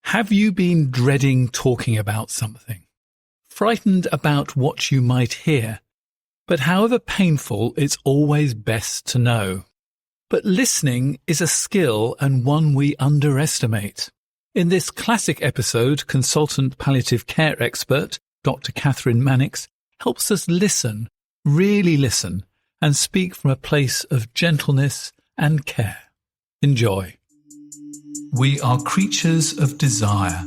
Have you been dreading talking about something? Frightened about what you might hear? But however painful, it's always best to know. But listening is a skill and one we underestimate. In this classic episode, consultant palliative care expert Dr. Kathryn Mannix helps us listen, really listen, and speak from a place of gentleness and care. Enjoy. We are creatures of desire.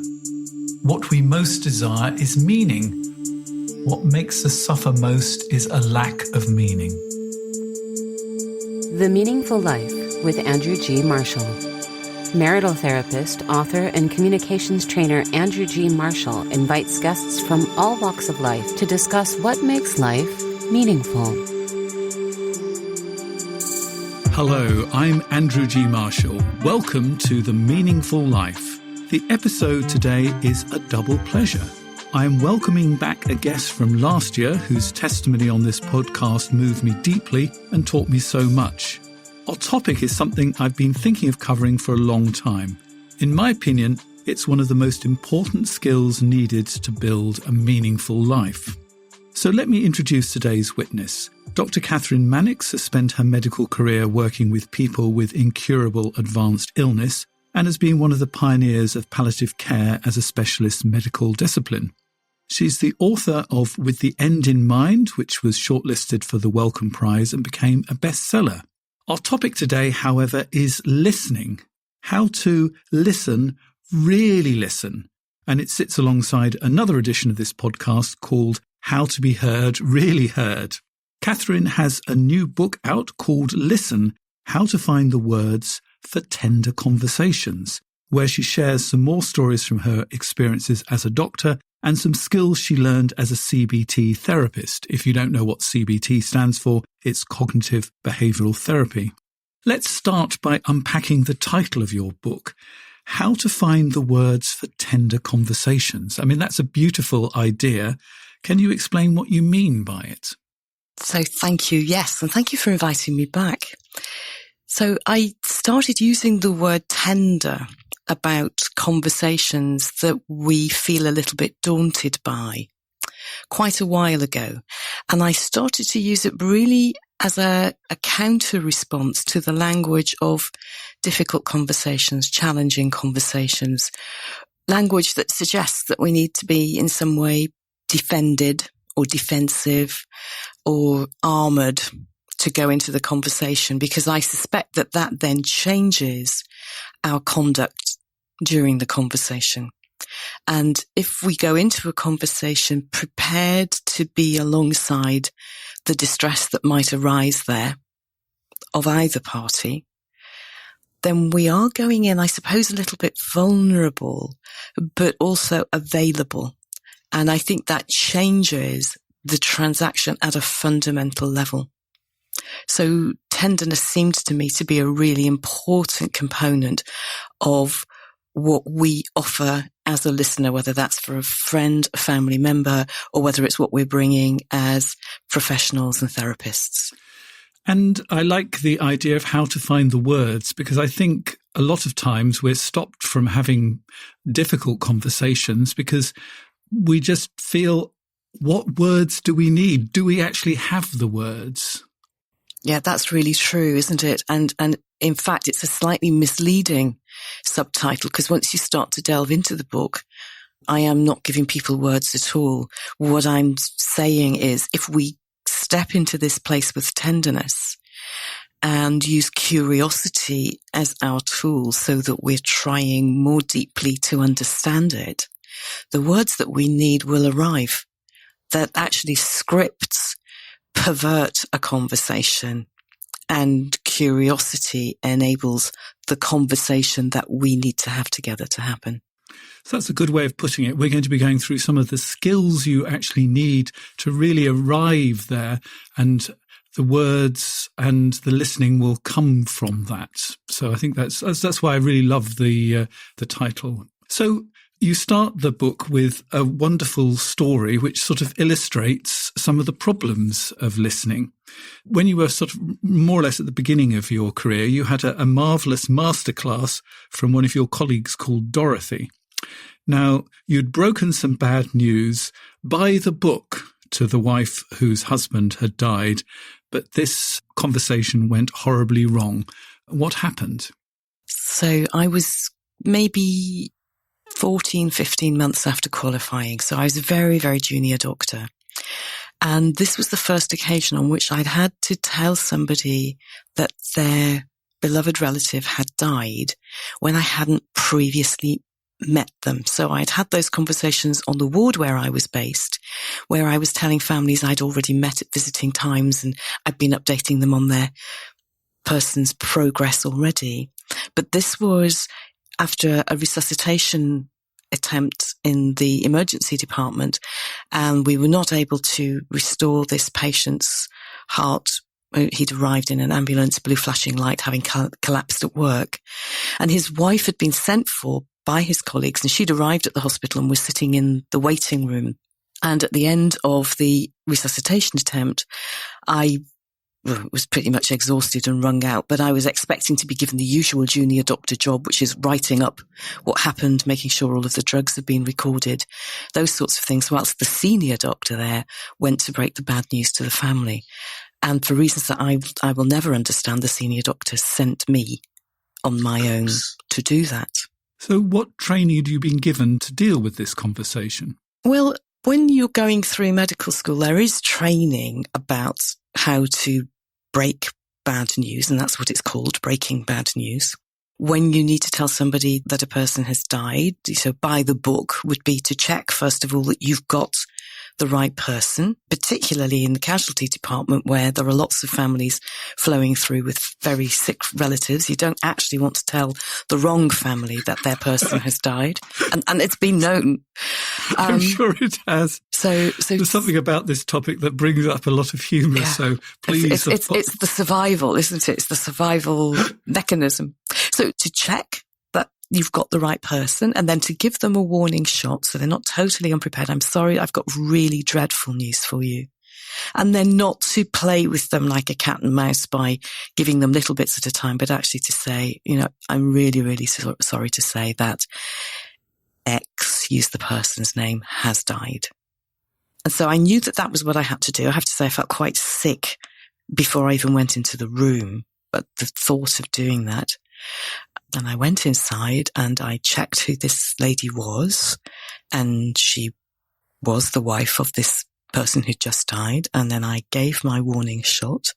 What we most desire is meaning. What makes us suffer most is a lack of meaning. The Meaningful Life with Andrew G. Marshall. Marital therapist, author, and communications trainer Andrew G. Marshall invites guests from all walks of life to discuss what makes life meaningful. Hello, I'm Andrew G. Marshall. Welcome to The Meaningful Life. The episode today is a double pleasure. I'm welcoming back a guest from last year whose testimony on this podcast moved me deeply and taught me so much. Our topic is something I've been thinking of covering for a long time. In my opinion, it's one of the most important skills needed to build a meaningful life. So let me introduce today's witness. Dr. Kathryn Mannix has spent her medical career working with people with incurable advanced illness and has been one of the pioneers of palliative care as a specialist medical discipline. She's the author of With the End in Mind, which was shortlisted for the Wellcome Prize and became a bestseller. Our topic today, however, is listening. How to listen, really listen. And it sits alongside another edition of this podcast called How to Be Heard, Really Heard. Kathryn has a new book out called Listen, How to Find the Words for Tender Conversations, where she shares some more stories from her experiences as a doctor and some skills she learned as a CBT therapist. If you don't know what CBT stands for, it's cognitive behavioural therapy. Let's start by unpacking the title of your book, How to Find the Words for Tender Conversations. I mean, that's a beautiful idea. Can you explain what you mean by it? So thank you. Yes. And thank you for inviting me back. So I started using the word tender about conversations that we feel a little bit daunted by quite a while ago. And I started to use it really as a counter response to the language of difficult conversations, challenging conversations, language that suggests that we need to be in some way defended or defensive or armoured to go into the conversation, because I suspect that that then changes our conduct during the conversation. And if we go into a conversation prepared to be alongside the distress that might arise there of either party, then we are going in, I suppose, a little bit vulnerable, but also available. And I think that changes the transaction at a fundamental level. So tenderness seems to me to be a really important component of what we offer as a listener, whether that's for a friend, a family member, or whether it's what we're bringing as professionals and therapists. And I like the idea of how to find the words, because I think a lot of times we're stopped from having difficult conversations because we just feel, what words do we need? Do we actually have the words? Yeah, that's really true, isn't it? And in fact, it's a slightly misleading subtitle, because once you start to delve into the book, I am not giving people words at all. What I'm saying is, if we step into this place with tenderness and use curiosity as our tool so that we're trying more deeply to understand it, the words that we need will arrive. That actually scripts pervert a conversation, and curiosity enables the conversation that we need to have together to happen. So that's a good way of putting it. We're going to be going through some of the skills you actually need to really arrive there, and the words and the listening will come from that. So I think that's why I really love the title. So you start the book with a wonderful story which sort of illustrates some of the problems of listening. When you were sort of more or less at the beginning of your career, you had a marvellous masterclass from one of your colleagues called Dorothy. Now, you'd broken some bad news by the book to the wife whose husband had died, but this conversation went horribly wrong. What happened? So I was maybe 14, 15 months after qualifying. So I was a very, very junior doctor. And this was the first occasion on which I'd had to tell somebody that their beloved relative had died when I hadn't previously met them. So I'd had those conversations on the ward where I was based, where I was telling families I'd already met at visiting times and I'd been updating them on their person's progress already. But this was after a resuscitation attempt in the emergency department, and we were not able to restore this patient's heart. He'd arrived in an ambulance, blue flashing light, having collapsed at work. And his wife had been sent for by his colleagues, and she'd arrived at the hospital and was sitting in the waiting room. And at the end of the resuscitation attempt, I was pretty much exhausted and wrung out, but I was expecting to be given the usual junior doctor job, which is writing up what happened, making sure all of the drugs had been recorded, those sorts of things, whilst the senior doctor there went to break the bad news to the family. And for reasons that I will never understand, the senior doctor sent me on my own to do that. So what training had you been given to deal with this conversation? Well, when you're going through medical school, there is training about how to break bad news, and that's what it's called, breaking bad news. When you need to tell somebody that a person has died, so by the book would be to check, first of all, that you've got the right person, particularly in the casualty department where there are lots of families flowing through with very sick relatives. You don't actually want to tell the wrong family that their person has died. And it's been known. I'm sure it has. So there's something about this topic that brings up a lot of humour. Yeah. So please. It's the survival, isn't it? It's the survival mechanism. So to check that you've got the right person, and then to give them a warning shot so they're not totally unprepared. I'm sorry, I've got really dreadful news for you. And then not to play with them like a cat and mouse by giving them little bits at a time, but actually to say, I'm really, really sorry to say that X, use the person's name, has died. And so I knew that was what I had to do. I have to say I felt quite sick before I even went into the room, but the thought of doing that. And I went inside and I checked who this lady was, and she was the wife of this person who'd just died. And then I gave my warning shot,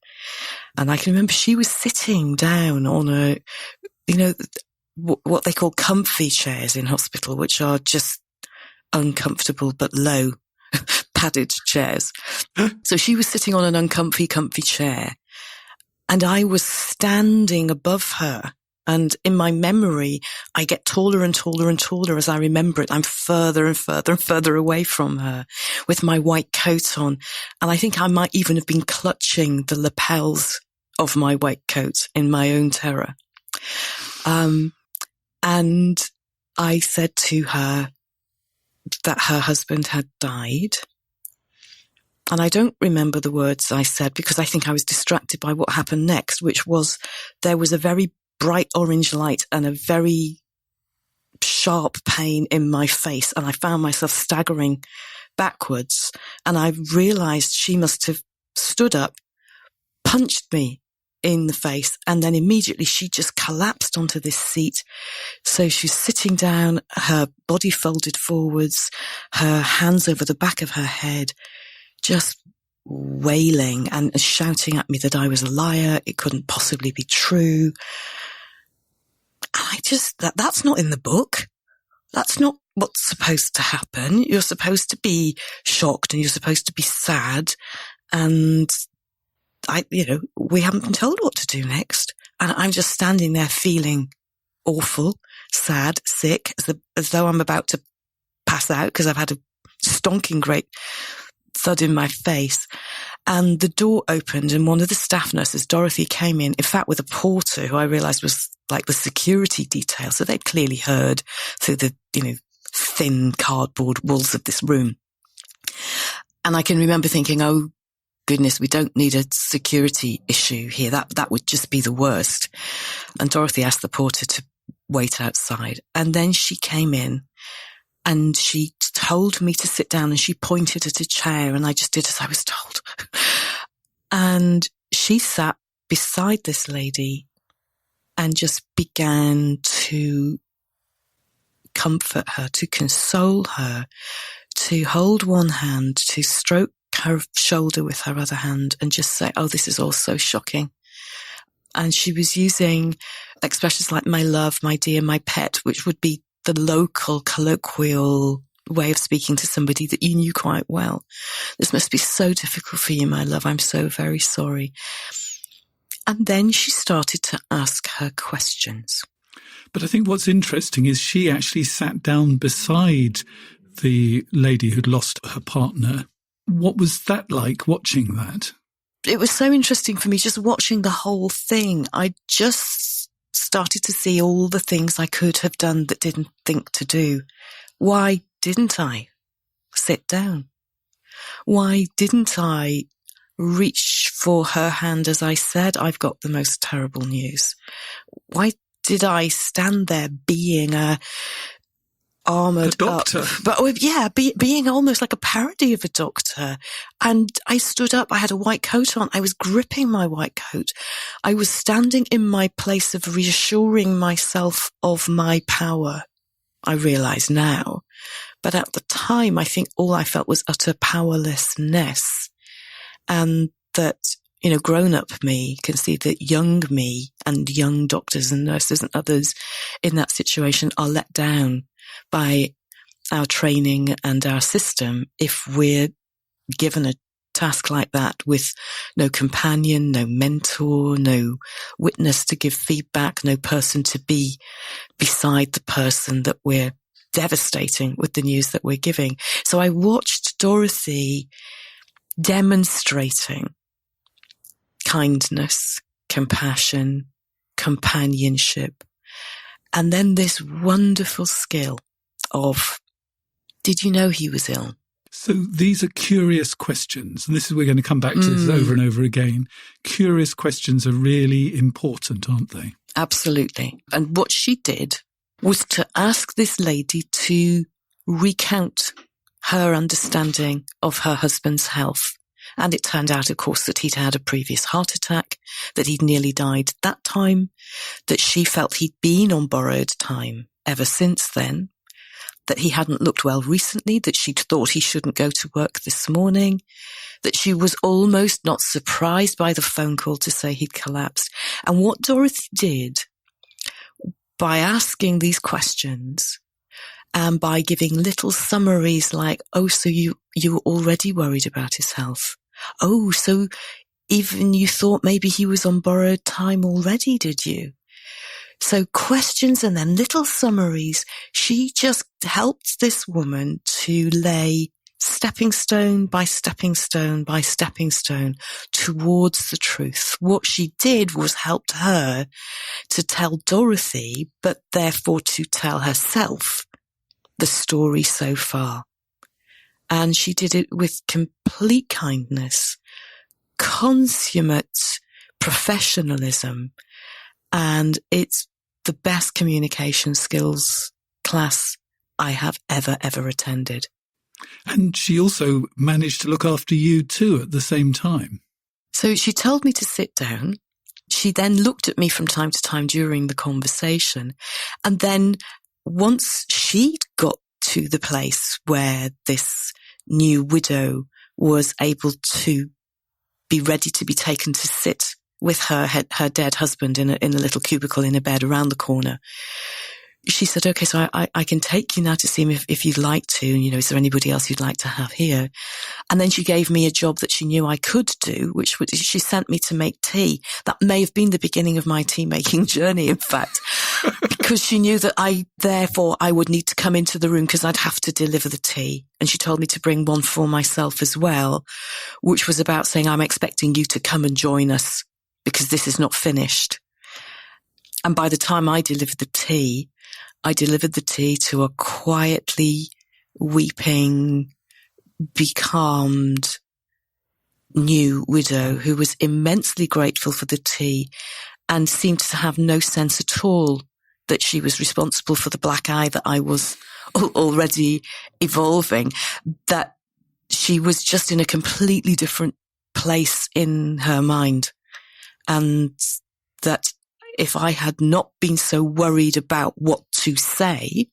and I can remember she was sitting down on what they call comfy chairs in hospital, which are just uncomfortable but low padded chairs. So she was sitting on an uncomfy chair, and I was standing above her. And in my memory, I get taller and taller and taller as I remember it. I'm further and further and further away from her with my white coat on. And I think I might even have been clutching the lapels of my white coat in my own terror. And I said to her that her husband had died. And I don't remember the words I said because I think I was distracted by what happened next, which was there was a very bright orange light and a very sharp pain in my face. And I found myself staggering backwards. And I realized she must have stood up, punched me in the face, and then immediately she just collapsed onto this seat. So she's sitting down, her body folded forwards, her hands over the back of her head, just wailing and shouting at me that I was a liar. It couldn't possibly be true. That's not in the book. That's not what's supposed to happen. You're supposed to be shocked and you're supposed to be sad. And we haven't been told what to do next. And I'm just standing there feeling awful, sad, sick, as though I'm about to pass out because I've had a stonking great thud in my face. And the door opened and one of the staff nurses, Dorothy, came in fact, with a porter who I realized was like the security detail. So they'd clearly heard through the, thin cardboard walls of this room. And I can remember thinking, oh goodness, we don't need a security issue here. That would just be the worst. And Dorothy asked the porter to wait outside. And then she came in And she told me to sit down and she pointed at a chair and I just did as I was told. And she sat beside this lady and just began to comfort her, to console her, to hold one hand, to stroke her shoulder with her other hand and just say, oh, this is all so shocking. And she was using expressions like my love, my dear, my pet, which would be the local colloquial way of speaking to somebody that you knew quite well. This must be so difficult for you, my love. I'm so very sorry. And then she started to ask her questions. But I think what's interesting is she actually sat down beside the lady who'd lost her partner. What was that like, watching that? It was so interesting for me just watching the whole thing. I just started to see all the things I could have done that didn't think to do. Why didn't I sit down? Why didn't I reach for her hand as I said, I've got the most terrible news? Why did I stand there being a armoured doctor? Being almost like a parody of a doctor. And I stood up, I had a white coat on, I was gripping my white coat. I was standing in my place of reassuring myself of my power. I realise now. But at the time, I think all I felt was utter powerlessness. And that, grown-up me can see that young me and young doctors and nurses and others in that situation are let down by our training and our system if we're given a task like that with no companion, no mentor, no witness to give feedback, no person to be beside the person that we're devastating with the news that we're giving. So I watched Dorothy demonstrating kindness, compassion, companionship, and then this wonderful skill of, did you know he was ill? So these are curious questions, and this is, we're going to come back to this over and over again. Curious questions are really important, aren't they? Absolutely. And what she did was to ask this lady to recount her understanding of her husband's health. And it turned out, of course, that he'd had a previous heart attack, that he'd nearly died that time, that she felt he'd been on borrowed time ever since then, that he hadn't looked well recently, that she'd thought he shouldn't go to work this morning, that she was almost not surprised by the phone call to say he'd collapsed. And what Dorothy did by asking these questions and by giving little summaries like, oh, so you were already worried about his health. Oh, so even you thought maybe he was on borrowed time already, did you? So questions and then little summaries. She just helped this woman to lay stepping stone by stepping stone by stepping stone towards the truth. What she did was helped her to tell Dorothy, but therefore to tell herself the story so far. And she did it with complete kindness, consummate professionalism, and it's the best communication skills class I have ever attended. And she also managed to look after you too at the same time. So she told me to sit down. She then looked at me from time to time during the conversation. And then once she'd got to the place where this new widow was able to be ready to be taken to sit with her dead husband in a little cubicle in a bed around the corner, she said, okay, so I can take you now to see him if you'd like to. And, is there anybody else you'd like to have here? And then she gave me a job that she knew I could do, which was, she sent me to make tea. That may have been the beginning of my tea making journey, in fact, because she knew that I would need to come into the room because I'd have to deliver the tea. And she told me to bring one for myself as well, which was about saying, I'm expecting you to come and join us because this is not finished. And by the time I delivered the tea to a quietly weeping, becalmed new widow who was immensely grateful for the tea and seemed to have no sense at all that she was responsible for the black eye that I was already evolving, that she was just in a completely different place in her mind. And that if I had not been so worried about what to say,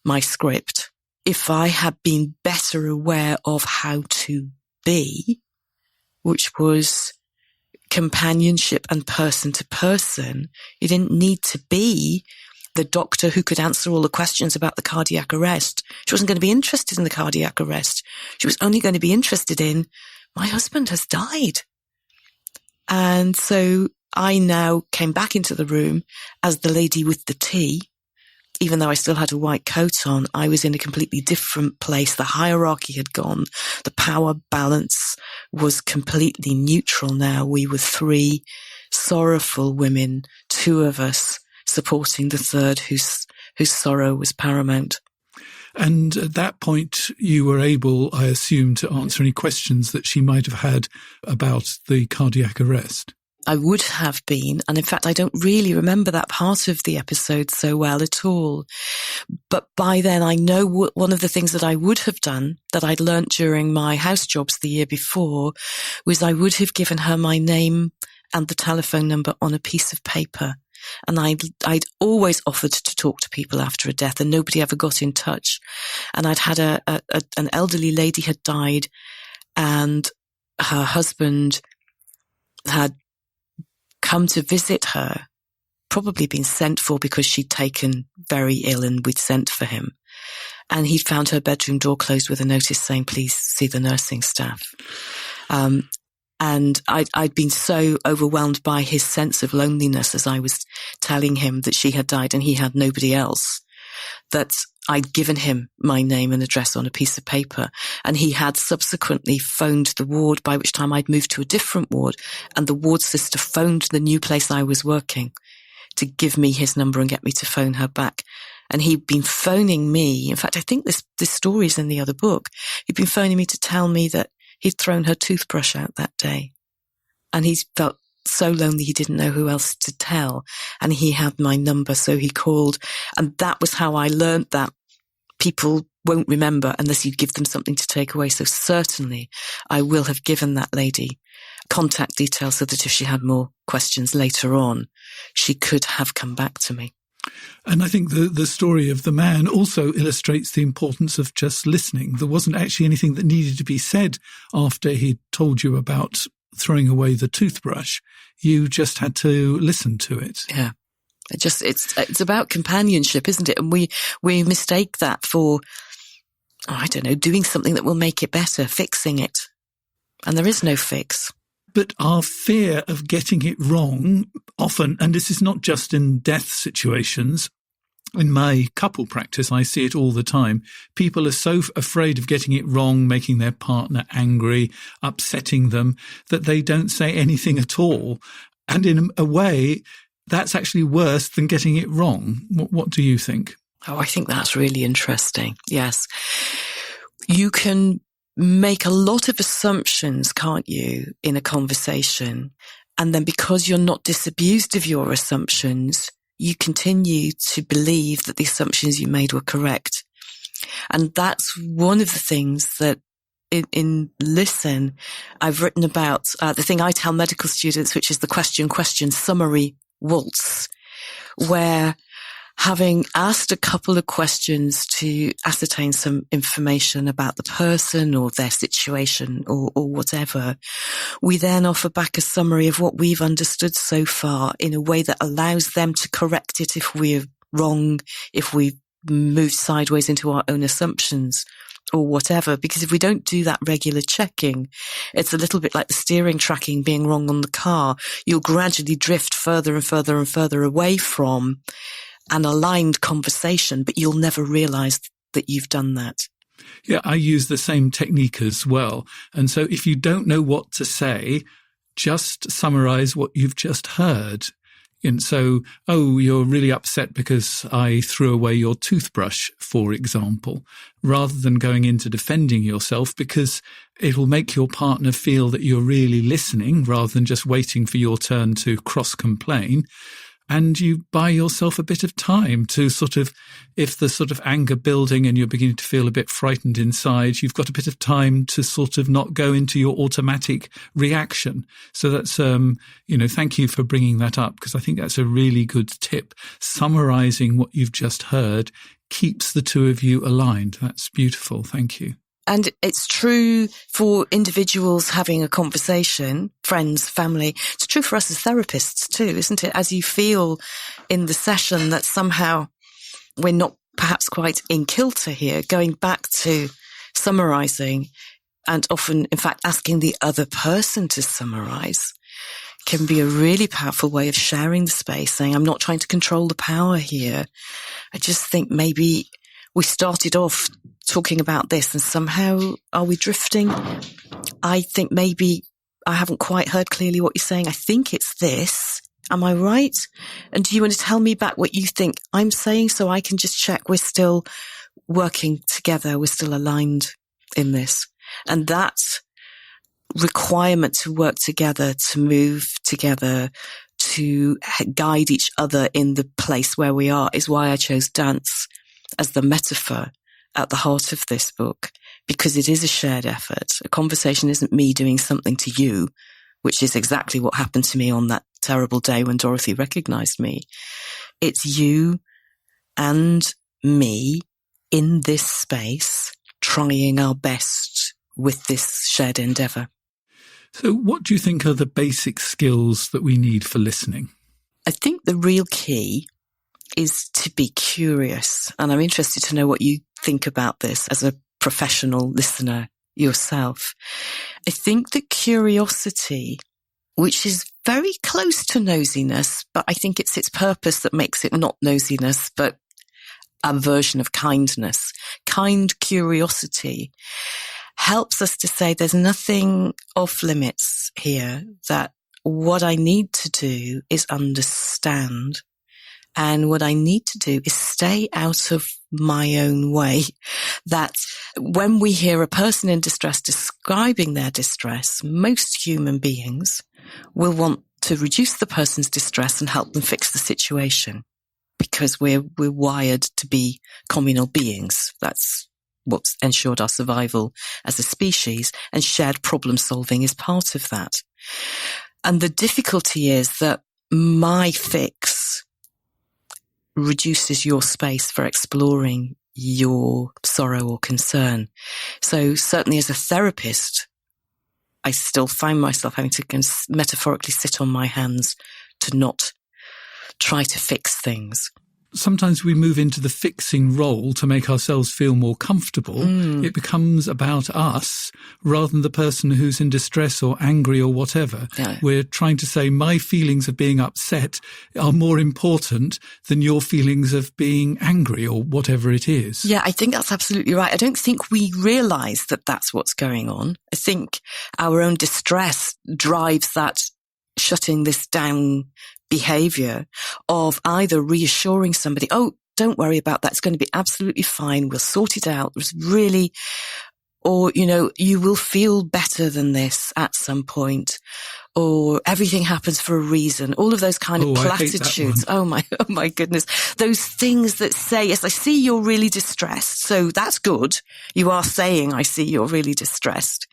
my script, if I had been better aware of how to be, which was companionship and person to person, you didn't need to be the doctor who could answer all the questions about the cardiac arrest. She wasn't going to be interested in the cardiac arrest. She was only going to be interested in, my husband has died. And so I now came back into the room as the lady with the tea. Even though I still had a white coat on, I was in a completely different place. The hierarchy had gone. The power balance was completely neutral now. We were three sorrowful women, two of us supporting the third whose sorrow was paramount. And at that point, you were able, I assume, to answer any questions that she might have had about the cardiac arrest. I would have been, and in fact, I don't really remember that part of the episode so well at all. But by then, I know one of the things that I would have done, that I'd learnt during my house jobs the year before, was I would have given her my name and the telephone number on a piece of paper. And I'd always offered to talk to people after a death, and nobody ever got in touch. And I'd had an elderly lady had died, and her husband had come to visit her, probably been sent for because she'd taken very ill and we'd sent for him. And he'd found her bedroom door closed with a notice saying, please see the nursing staff. And I'd been so overwhelmed by his sense of loneliness as I was telling him that she had died and he had nobody else, that I'd given him my name and address on a piece of paper. And he had subsequently phoned the ward, by which time I'd moved to a different ward, and the ward sister phoned the new place I was working to give me his number and get me to phone her back. And he'd been phoning me. In fact, I think this story is in the other book. He'd been phoning me to tell me that he'd thrown her toothbrush out that day. And he felt so lonely he didn't know who else to tell. And he had my number, so he called. And that was how I learned that people won't remember unless you give them something to take away. So certainly I will have given that lady contact details so that if she had more questions later on, she could have come back to me. And I think the story of the man also illustrates the importance of just listening. There wasn't actually anything that needed to be said after he'd told you about throwing away the toothbrush. You just had to listen to it. Yeah. It's about companionship, isn't it? And we mistake that for, doing something that will make it better, fixing it. And there is no fix. But our fear of getting it wrong often, and this is not just in death situations, in my couple practice, I see it all the time. People are so afraid of getting it wrong, making their partner angry, upsetting them, that they don't say anything at all. And in a way, that's actually worse than getting it wrong. What do you think? Oh, I think that's really interesting. Yes. You can make a lot of assumptions, can't you, in a conversation? And then because you're not disabused of your assumptions, you continue to believe that the assumptions you made were correct. And that's one of the things that in Listen, I've written about the thing I tell medical students, which is the question summary waltz, where having asked a couple of questions to ascertain some information about the person or their situation or whatever, we then offer back a summary of what we've understood so far in a way that allows them to correct it if we're wrong, if we've moved sideways into our own assumptions or whatever. Because if we don't do that regular checking, it's a little bit like the steering tracking being wrong on the car. You'll gradually drift further and further and further away from an aligned conversation, but you'll never realize that you've done that. Yeah, I use the same technique as well. And so if you don't know what to say, just summarize what you've just heard. And so, you're really upset because I threw away your toothbrush, for example, rather than going into defending yourself, because it will make your partner feel that you're really listening rather than just waiting for your turn to cross-complain. and you buy yourself a bit of time to sort of, if the sort of anger building and you're beginning to feel a bit frightened inside, you've got a bit of time to sort of not go into your automatic reaction. So that's, thank you for bringing that up, because I think that's a really good tip. Summarizing what you've just heard keeps the two of you aligned. That's beautiful. Thank you. And it's true for individuals having a conversation, friends, family. It's true for us as therapists too, isn't it? As you feel in the session that somehow we're not perhaps quite in kilter here, going back to summarizing and often, in fact, asking the other person to summarize can be a really powerful way of sharing the space, saying, I'm not trying to control the power here. I just think maybe we started off talking about this and somehow are we drifting? I think maybe I haven't quite heard clearly what you're saying. I think it's this. Am I right? And do you want to tell me back what you think I'm saying so I can just check we're still working together, we're still aligned in this? And that requirement to work together, to move together, to guide each other in the place where we are is why I chose dance as the metaphor at the heart of this book, because it is a shared effort. A conversation isn't me doing something to you, which is exactly what happened to me on that terrible day when Dorothy recognized me. It's you and me in this space trying our best with this shared endeavor. So what do you think are the basic skills that we need for listening? I think the real key is to be curious. And I'm interested to know what you think about this as a professional listener yourself. I think that curiosity, which is very close to nosiness, but I think it's its purpose that makes it not nosiness, but a version of kindness. Kind curiosity helps us to say there's nothing off limits here, that what I need to do is understand. And what I need to do is stay out of my own way. That when we hear a person in distress describing their distress, most human beings will want to reduce the person's distress and help them fix the situation, because we're wired to be communal beings. That's what's ensured our survival as a species, and shared problem solving is part of that. And the difficulty is that my fix reduces your space for exploring your sorrow or concern. So certainly as a therapist, I still find myself having to metaphorically sit on my hands to not try to fix things. Sometimes we move into the fixing role to make ourselves feel more comfortable. It becomes about us rather than the person who's in distress or angry or whatever. Yeah. We're trying to say my feelings of being upset are more important than your feelings of being angry or whatever it is. Yeah, I think that's absolutely right. I don't think we realize that that's what's going on. I think our own distress drives that shutting this down behavior of either reassuring somebody, oh, don't worry about that, it's going to be absolutely fine, we'll sort it out, it's really, or, you will feel better than this at some point, or everything happens for a reason, all of those kind of platitudes. Oh my goodness. Those things that say, yes, I see you're really distressed, so that's good. You are saying, I see you're really distressed.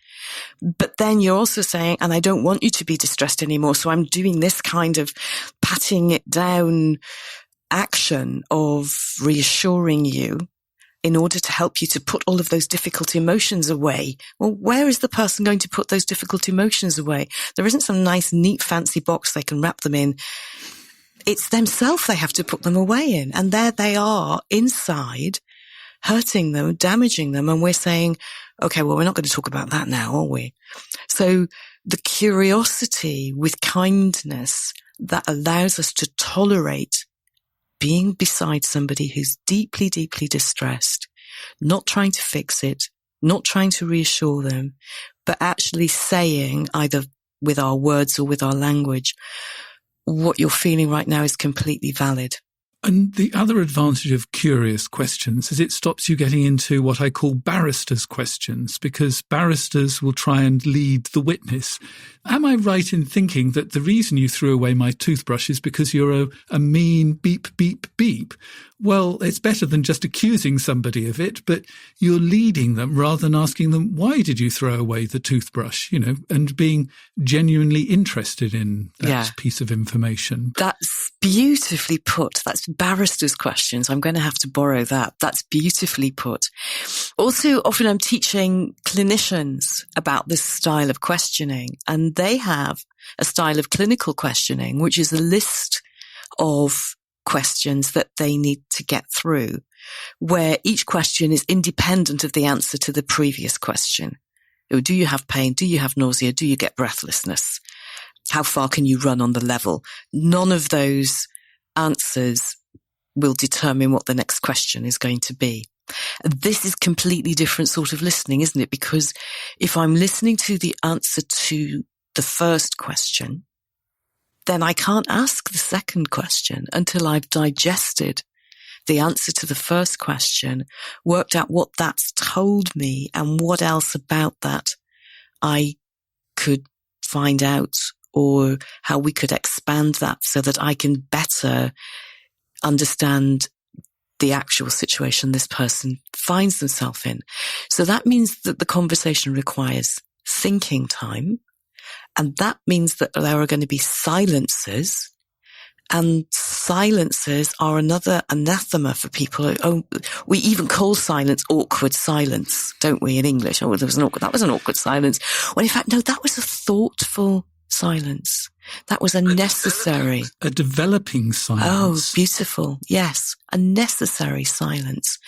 But then you're also saying, and I don't want you to be distressed anymore, so I'm doing this kind of patting it down action of reassuring you in order to help you to put all of those difficult emotions away. Well, where is the person going to put those difficult emotions away? There isn't some nice, neat, fancy box they can wrap them in. It's themselves they have to put them away in. And there they are inside, hurting them, damaging them. And we're saying, okay, well, we're not going to talk about that now, are we? So the curiosity with kindness that allows us to tolerate being beside somebody who's deeply, deeply distressed, not trying to fix it, not trying to reassure them, but actually saying, either with our words or with our language, what you're feeling right now is completely valid. And the other advantage of curious questions is it stops you getting into what I call barristers' questions, because barristers will try and lead the witness. Am I right in thinking that the reason you threw away my toothbrush is because you're a mean beep, beep, beep? Well, it's better than just accusing somebody of it, but you're leading them rather than asking them, why did you throw away the toothbrush, and being genuinely interested in that piece of information. That's beautifully put. That's barristers' questions. I'm going to have to borrow that. That's beautifully put. Also, often I'm teaching clinicians about this style of questioning, and they have a style of clinical questioning, which is a list of questions that they need to get through, where each question is independent of the answer to the previous question. Do you have pain? Do you have nausea? Do you get breathlessness? How far can you run on the level? None of those answers will determine what the next question is going to be. This is completely different sort of listening, isn't it? Because if I'm listening to the answer to the first question, then I can't ask the second question until I've digested the answer to the first question, worked out what that's told me and what else about that I could find out, or how we could expand that so that I can better understand the actual situation this person finds themselves in. So that means that the conversation requires thinking time. And that means that there are going to be silences, and silences are another anathema for people. Oh, we even call silence awkward silence, don't we, in English? Oh, that was an awkward silence. When in fact, no, that was a thoughtful silence. That was a necessary. A developing silence. Oh, beautiful. Yes. A necessary silence.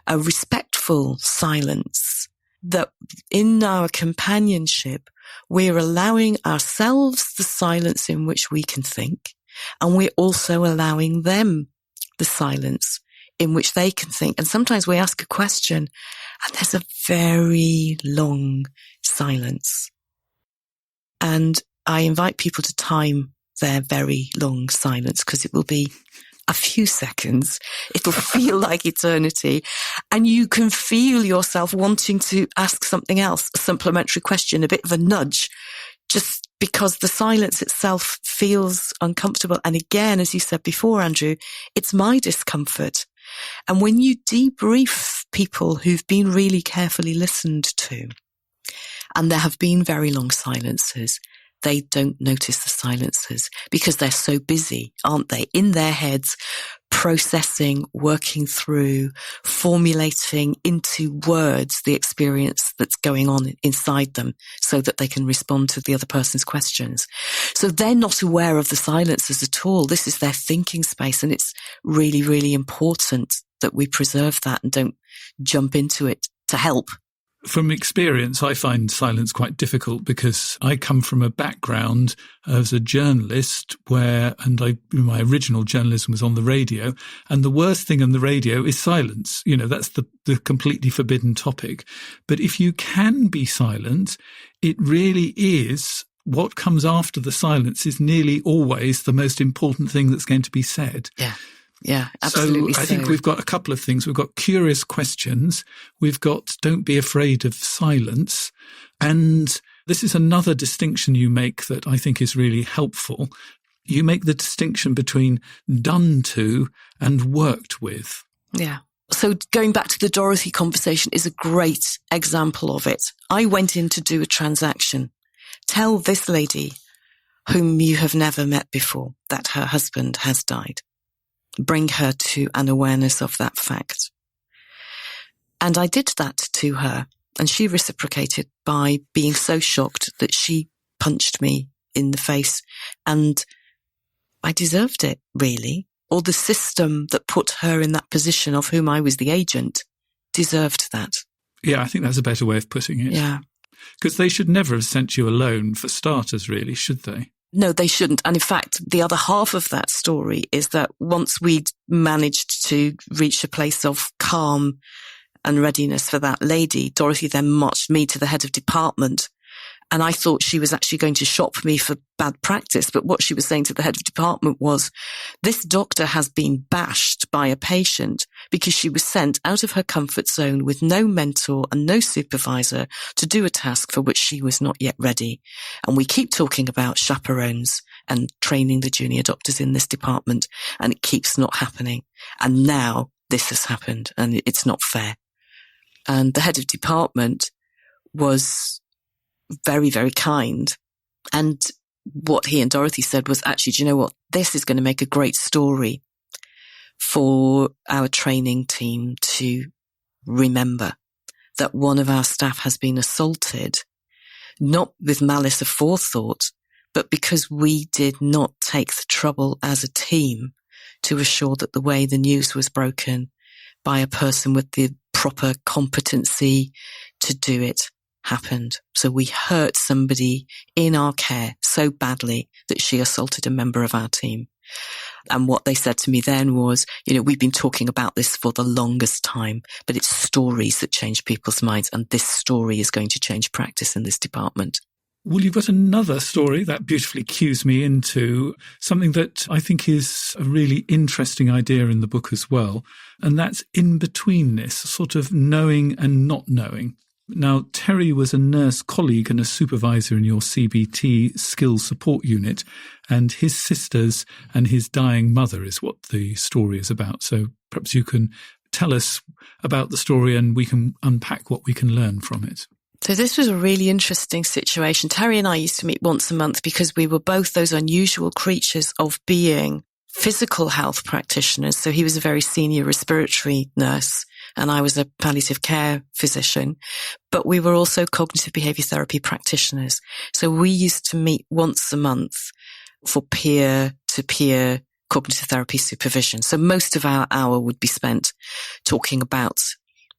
A respectful silence. That in our companionship, we're allowing ourselves the silence in which we can think, and we're also allowing them the silence in which they can think. And sometimes we ask a question and there's a very long silence. And I invite people to time their very long silence, because it will be a few seconds. It'll feel like eternity. And you can feel yourself wanting to ask something else, a supplementary question, a bit of a nudge, just because the silence itself feels uncomfortable. And again, as you said before, Andrew, it's my discomfort. And when you debrief people who've been really carefully listened to, and there have been very long silences, they don't notice the silences because they're so busy, aren't they? In their heads, processing, working through, formulating into words the experience that's going on inside them so that they can respond to the other person's questions. So they're not aware of the silences at all. This is their thinking space, and it's really, really important that we preserve that and don't jump into it to help. From experience, I find silence quite difficult because I come from a background as a journalist my original journalism was on the radio, and the worst thing on the radio is silence. That's the completely forbidden topic. But if you can be silent, it really is what comes after the silence is nearly always the most important thing that's going to be said. Yeah, absolutely. So I think we've got a couple of things. We've got curious questions. We've got don't be afraid of silence. And this is another distinction you make that I think is really helpful. You make the distinction between done to and worked with. Yeah. So going back to the Dorothy conversation is a great example of it. I went in to do a transaction. Tell this lady, whom you have never met before, that her husband has died. Bring her to an awareness of that fact. And I did that to her, and she reciprocated by being so shocked that she punched me in the face, and I deserved it, really. Or the system that put her in that position, of whom I was the agent, deserved that. Yeah, I think that's a better way of putting it. Yeah. Because they should never have sent you alone, for starters, really, should they? No, they shouldn't. And in fact, the other half of that story is that once we'd managed to reach a place of calm and readiness for that lady, Dorothy then marched me to the head of department And I thought she was actually going to shop me for bad practice. But what she was saying to the head of department was, this doctor has been bashed by a patient because she was sent out of her comfort zone with no mentor and no supervisor to do a task for which she was not yet ready. And we keep talking about chaperones and training the junior doctors in this department, and it keeps not happening. And now this has happened, and it's not fair. And the head of department was very, very kind. And what he and Dorothy said was, actually, do you know what? This is going to make a great story for our training team to remember that one of our staff has been assaulted, not with malice aforethought, but because we did not take the trouble as a team to assure that the way the news was broken by a person with the proper competency to do it happened. So we hurt somebody in our care so badly that she assaulted a member of our team. And what they said to me then was, we've been talking about this for the longest time, but it's stories that change people's minds. And this story is going to change practice in this department. Well, you've got another story that beautifully cues me into something that I think is a really interesting idea in the book as well. And that's in-betweenness, sort of knowing and not knowing. Now, Terry was a nurse colleague and a supervisor in your CBT skills support unit, and his sisters and his dying mother is what the story is about. So perhaps you can tell us about the story and we can unpack what we can learn from it. So this was a really interesting situation. Terry and I used to meet once a month because we were both those unusual creatures of being physical health practitioners. So he was a very senior respiratory nurse and I was a palliative care physician, but we were also cognitive behaviour therapy practitioners. So we used to meet once a month for peer-to-peer cognitive therapy supervision. So most of our hour would be spent talking about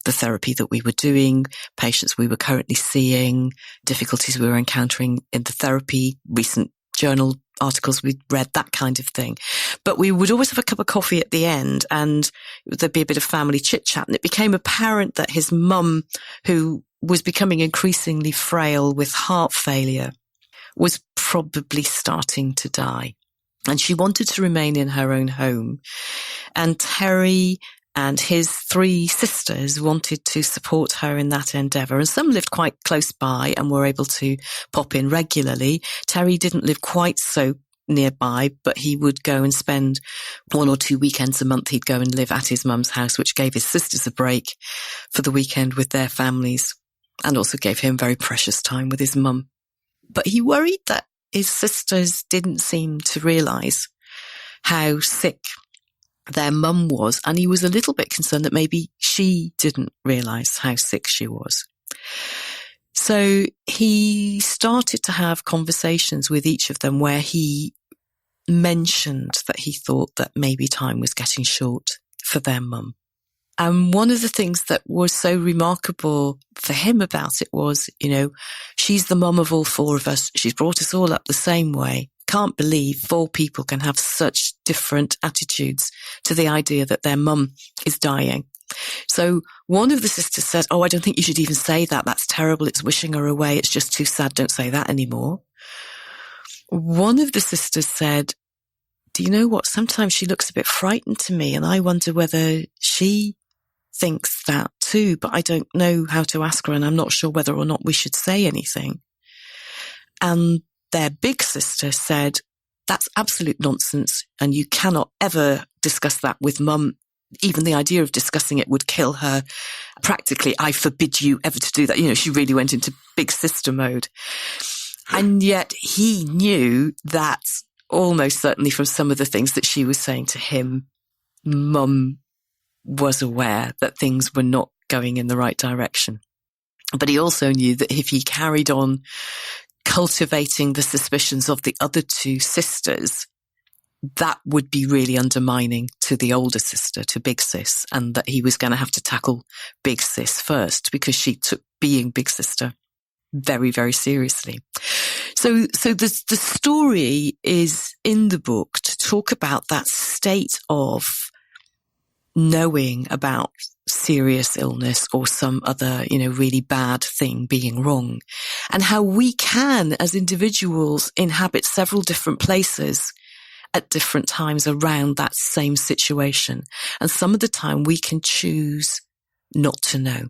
the therapy that we were doing, patients we were currently seeing, difficulties we were encountering in the therapy, recent journal articles we'd read, that kind of thing. But we would always have a cup of coffee at the end and there'd be a bit of family chit chat. And it became apparent that his mum, who was becoming increasingly frail with heart failure, was probably starting to die. And she wanted to remain in her own home. And Terry and his 3 sisters wanted to support her in that endeavour. And some lived quite close by and were able to pop in regularly. Terry didn't live quite so nearby, but he would go and spend 1 or 2 weekends a month. He'd go and live at his mum's house, which gave his sisters a break for the weekend with their families and also gave him very precious time with his mum. But he worried that his sisters didn't seem to realise how sick their mum was, and he was a little bit concerned that maybe she didn't realise how sick she was. So he started to have conversations with each of them where he mentioned that he thought that maybe time was getting short for their mum. And one of the things that was so remarkable for him about it was, she's the mum of all 4 of us. She's brought us all up the same way. Can't believe 4 people can have such different attitudes to the idea that their mum is dying. So one of the sisters said, "Oh, I don't think you should even say that. That's terrible. It's wishing her away. It's just too sad. Don't say that anymore." One of the sisters said, "Do you know what? Sometimes she looks a bit frightened to me and I wonder whether she thinks that too, but I don't know how to ask her and I'm not sure whether or not we should say anything." And their big sister said, "That's absolute nonsense and you cannot ever discuss that with mum. Even the idea of discussing it would kill her. Practically, I forbid you ever to do that." She really went into big sister mode. And yet he knew that almost certainly from some of the things that she was saying to him, mum was aware that things were not going in the right direction. But he also knew that if he carried on cultivating the suspicions of the other 2 sisters, that would be really undermining to the older sister, to Big Sis, and that he was going to have to tackle Big Sis first because she took being Big Sister very, very seriously. So the story is in the book to talk about that state of knowing about serious illness or some other, really bad thing being wrong, and how we can, as individuals, inhabit several different places at different times around that same situation. And some of the time we can choose not to know.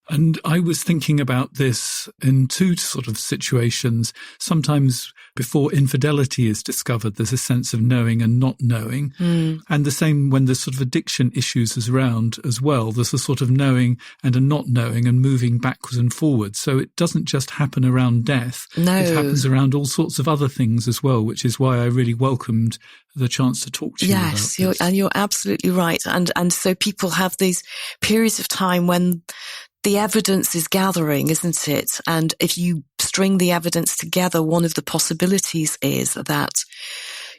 And I was thinking about this in two sort of situations. Sometimes before infidelity is discovered, there's a sense of knowing and not knowing. And the same when there's sort of addiction issues is around as well. There's a sort of knowing and a not knowing and moving backwards and forwards. So it doesn't just happen around death. No. It happens around all sorts of other things as well, which is why I really welcomed the chance to talk to you about this. Yes, you're absolutely right. And so people have these periods of time when the evidence is gathering, isn't it? And if you string the evidence together, one of the possibilities is that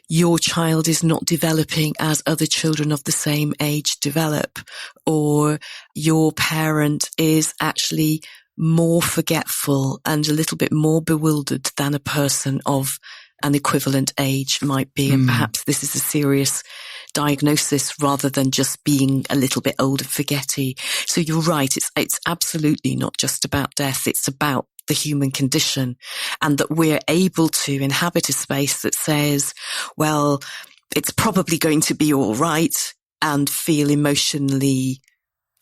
your child is not developing as other children of the same age develop, or your parent is actually more forgetful and a little bit more bewildered than a person of an equivalent age might be. And perhaps this is a serious diagnosis rather than just being a little bit old and forgetty. So you're right. It's absolutely not just about death. It's about the human condition, and that we're able to inhabit a space that says, well, it's probably going to be all right, and feel emotionally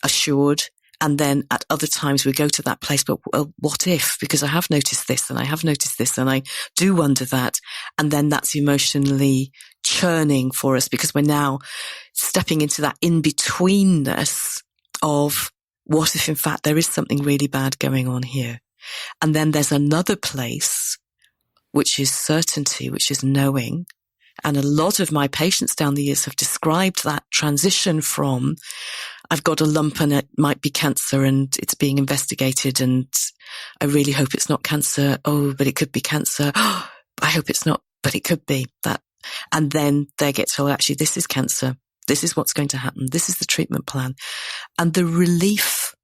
assured. And then at other times we go to that place, but what if? Because I have noticed this and I have noticed this and I do wonder that. And then that's emotionally churning for us because we're now stepping into that in-betweenness of what if in fact there is something really bad going on here. And then there's another place, which is certainty, which is knowing. And a lot of my patients down the years have described that transition from, I've got a lump and it might be cancer and it's being investigated and I really hope it's not cancer. Oh, but it could be cancer. Oh, I hope it's not, but it could be that. And then they get told, actually, this is cancer. This is what's going to happen. This is the treatment plan. And the relief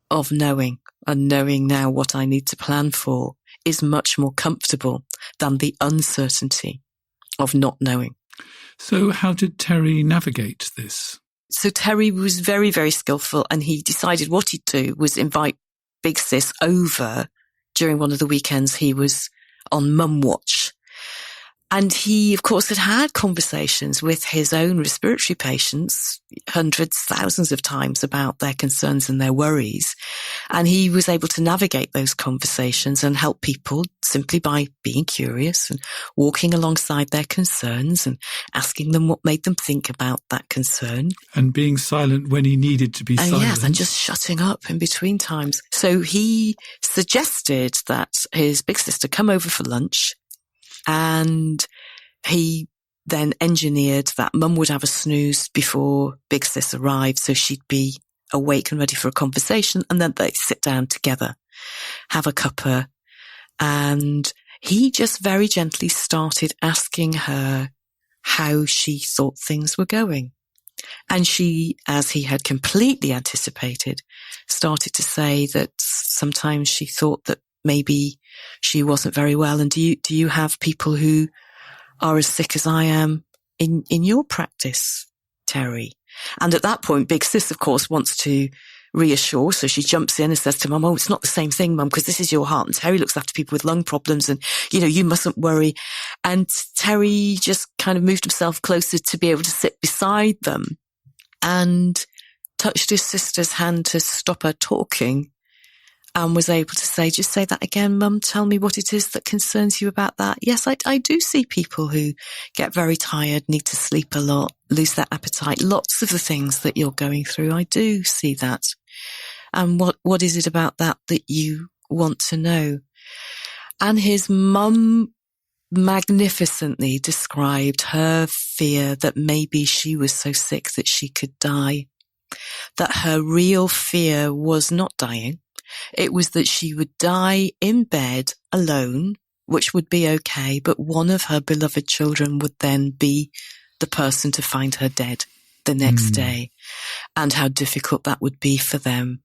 of knowing and knowing now what I need to plan for is much more comfortable than the uncertainty of not knowing. So how did Terry navigate this? So Terry was very, very skillful, and he decided what he'd do was invite Big Sis over during one of the weekends he was on mum watch. And he, of course, had conversations with his own respiratory patients hundreds, thousands of times about their concerns and their worries. And he was able to navigate those conversations and help people simply by being curious and walking alongside their concerns and asking them what made them think about that concern. And being silent when he needed to be silent. Yes, and just shutting up in between times. So he suggested that his big sister come over for lunch. And he then engineered that mum would have a snooze before Big Sis arrived, so she'd be awake and ready for a conversation, and then they'd sit down together, have a cuppa, and he just very gently started asking her how she thought things were going. And she, as he had completely anticipated, started to say that sometimes she thought that maybe she wasn't very well. And do you have people who are as sick as I am in your practice, Terry? And at that point, Big Sis, of course, wants to reassure. So she jumps in and says to Mum, oh, it's not the same thing, Mum, because this is your heart. And Terry looks after people with lung problems and, you mustn't worry. And Terry just kind of moved himself closer to be able to sit beside them and touched his sister's hand to stop her talking. And was able to say, just say that again, Mum, tell me what it is that concerns you about that. Yes, I do see people who get very tired, need to sleep a lot, lose their appetite, lots of the things that you're going through. I do see that. And what is it about that you want to know? And his mum magnificently described her fear that maybe she was so sick that she could die, that her real fear was not dying. It was that she would die in bed alone, which would be okay, but one of her beloved children would then be the person to find her dead the next day, and how difficult that would be for them,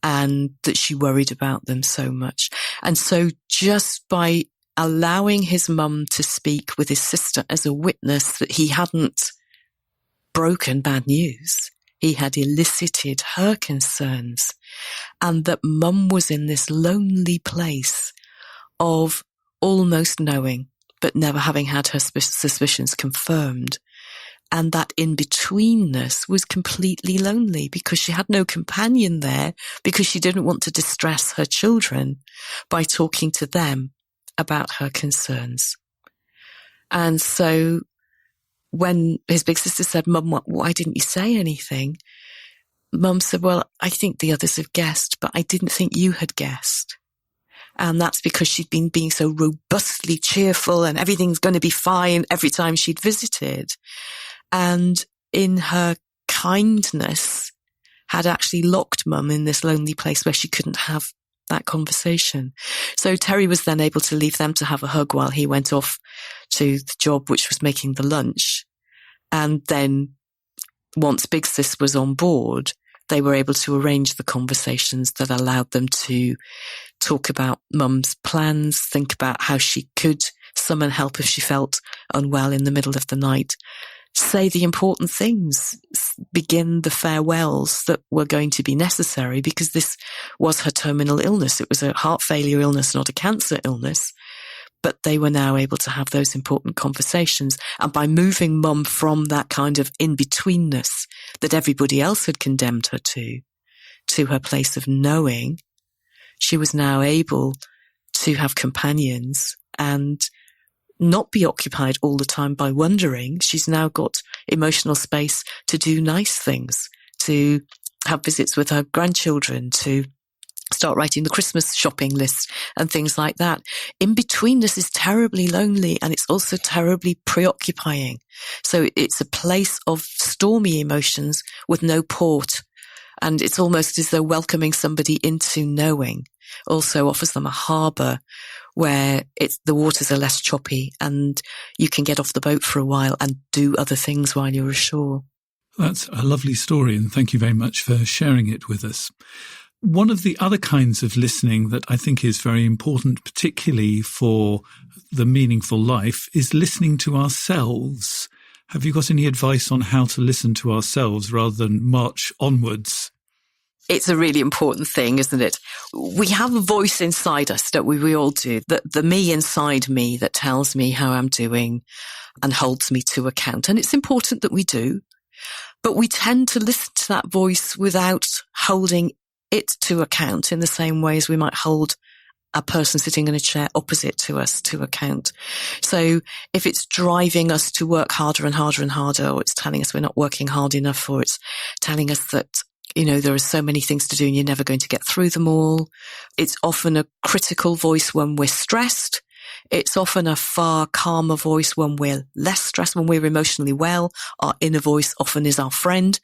and that she worried about them so much. And so just by allowing his mum to speak with his sister as a witness that he hadn't broken bad news, he had elicited her concerns, and that Mum was in this lonely place of almost knowing, but never having had her suspicions confirmed. And that in-betweenness was completely lonely because she had no companion there, because she didn't want to distress her children by talking to them about her concerns. And so when his big sister said, Mum, why didn't you say anything? Mum said, well, I think the others have guessed, but I didn't think you had guessed. And that's because she'd been being so robustly cheerful and everything's going to be fine every time she'd visited. And in her kindness had actually locked Mum in this lonely place where she couldn't have that conversation. So Terry was then able to leave them to have a hug while he went off to the job, which was making the lunch. And then once Big Sis was on board, they were able to arrange the conversations that allowed them to talk about Mum's plans, think about how she could summon help if she felt unwell in the middle of the night, say the important things, begin the farewells that were going to be necessary, because this was her terminal illness. It was a heart failure illness, not a cancer illness. But they were now able to have those important conversations. And by moving Mum from that kind of in-betweenness that everybody else had condemned her to her place of knowing, she was now able to have companions and not be occupied all the time by wondering. She's now got emotional space to do nice things, to have visits with her grandchildren, to start writing the Christmas shopping list and things like that. In-betweenness is terribly lonely, and it's also terribly preoccupying. So it's a place of stormy emotions with no port. And it's almost as though welcoming somebody into knowing also offers them a harbour where the waters are less choppy and you can get off the boat for a while and do other things while you're ashore. That's a lovely story, and thank you very much for sharing it with us. One of the other kinds of listening that I think is very important, particularly for the meaningful life, is listening to ourselves. Have you got any advice on how to listen to ourselves rather than march onwards? It's a really important thing, isn't it? We have a voice inside us, don't we? We all do. The me inside me that tells me how I'm doing and holds me to account. And it's important that we do. But we tend to listen to that voice without holding it to account in the same way as we might hold a person sitting in a chair opposite to us to account. So if it's driving us to work harder and harder and harder, or it's telling us we're not working hard enough, or it's telling us that, there are so many things to do and you're never going to get through them all. It's often a critical voice when we're stressed. It's often a far calmer voice when we're less stressed, when we're emotionally well. Our inner voice often is our friend.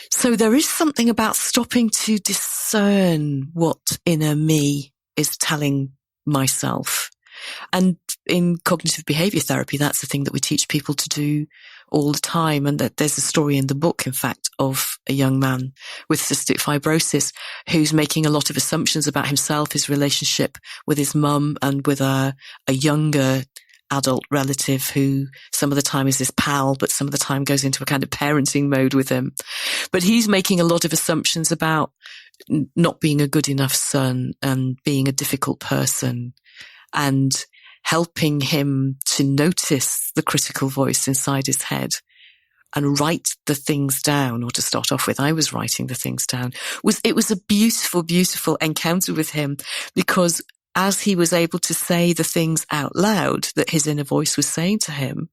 So there is something about stopping to discern what inner me is telling myself. And in cognitive behaviour therapy, that's the thing that we teach people to do all the time. And that there's a story in the book, in fact, of a young man with cystic fibrosis who's making a lot of assumptions about himself, his relationship with his mum, and with a younger adult relative who some of the time is his pal, but some of the time goes into a kind of parenting mode with him. But he's making a lot of assumptions about not being a good enough son and being a difficult person, and helping him to notice the critical voice inside his head and write the things down. Or to start off with, I was writing the things down. It was a beautiful, beautiful encounter with him, because as he was able to say the things out loud that his inner voice was saying to him,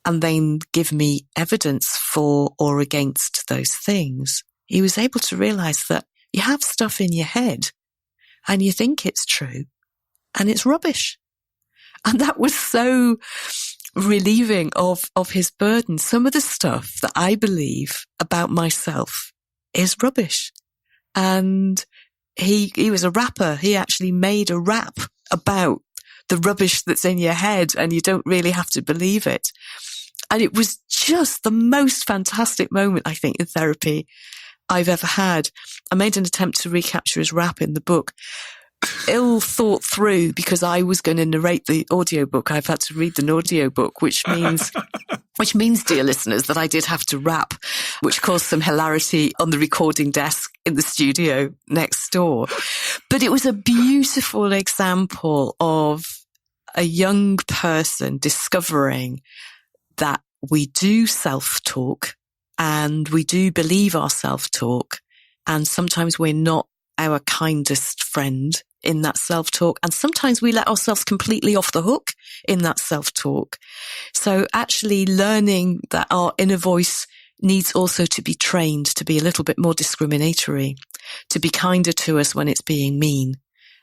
and then give me evidence for or against those things, he was able to realize that you have stuff in your head and you think it's true and it's rubbish. And that was so relieving of his burden. Some of the stuff that I believe about myself is rubbish. And he was a rapper. He actually made a rap about the rubbish that's in your head, and you don't really have to believe it. And it was just the most fantastic moment, I think, in therapy I've ever had. I made an attempt to recapture his rap in the book, ill thought through because I was going to narrate the audiobook. I've had to read an audiobook, which means, dear listeners, that I did have to rap, which caused some hilarity on the recording desk in the studio next door. But it was a beautiful example of a young person discovering that we do self-talk and we do believe our self-talk. And sometimes we're not our kindest friend in that self-talk. And sometimes we let ourselves completely off the hook in that self-talk. So actually learning that our inner voice needs also to be trained to be a little bit more discriminatory, to be kinder to us when it's being mean,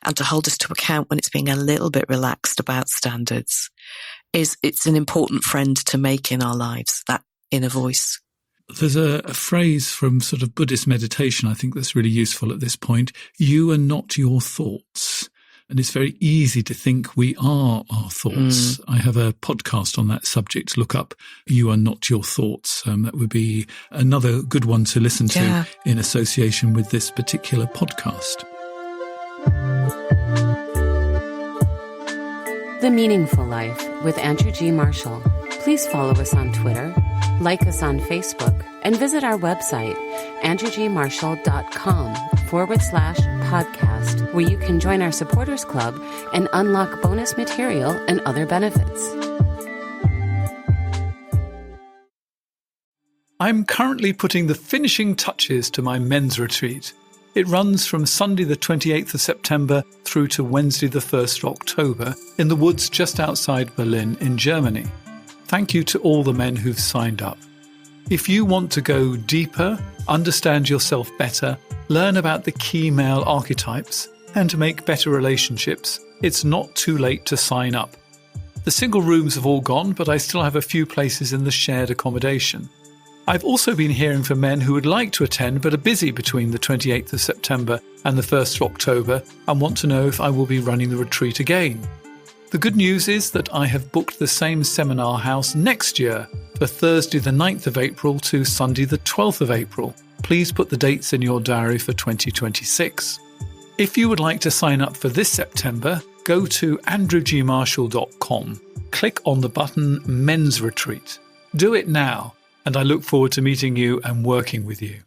and to hold us to account when it's being a little bit relaxed about standards, it's an important friend to make in our lives, that inner voice. There's a phrase from sort of Buddhist meditation, I think, that's really useful at this point. You are not your thoughts. And it's very easy to think we are our thoughts. I have a podcast on that subject. Look up You Are Not Your Thoughts. That would be another good one to listen to in association with this particular podcast. The Meaningful Life with Andrew G. Marshall. Please follow us on Twitter, like us on Facebook, and visit our website, andrewgmarshall.com/podcast, where you can join our supporters club and unlock bonus material and other benefits. I'm currently putting the finishing touches to my men's retreat. It runs from Sunday the 28th of September through to Wednesday the 1st of October in the woods just outside Berlin in Germany. Thank you to all the men who've signed up. If you want to go deeper, understand yourself better, learn about the key male archetypes, and to make better relationships, it's not too late to sign up. The single rooms have all gone, but I still have a few places in the shared accommodation. I've also been hearing from men who would like to attend but are busy between the 28th of September and the 1st of October and want to know if I will be running the retreat again. The good news is that I have booked the same seminar house next year for Thursday the 9th of April to Sunday the 12th of April. Please put the dates in your diary for 2026. If you would like to sign up for this September, go to andrewgmarshall.com. Click on the button Men's Retreat. Do it now, and I look forward to meeting you and working with you.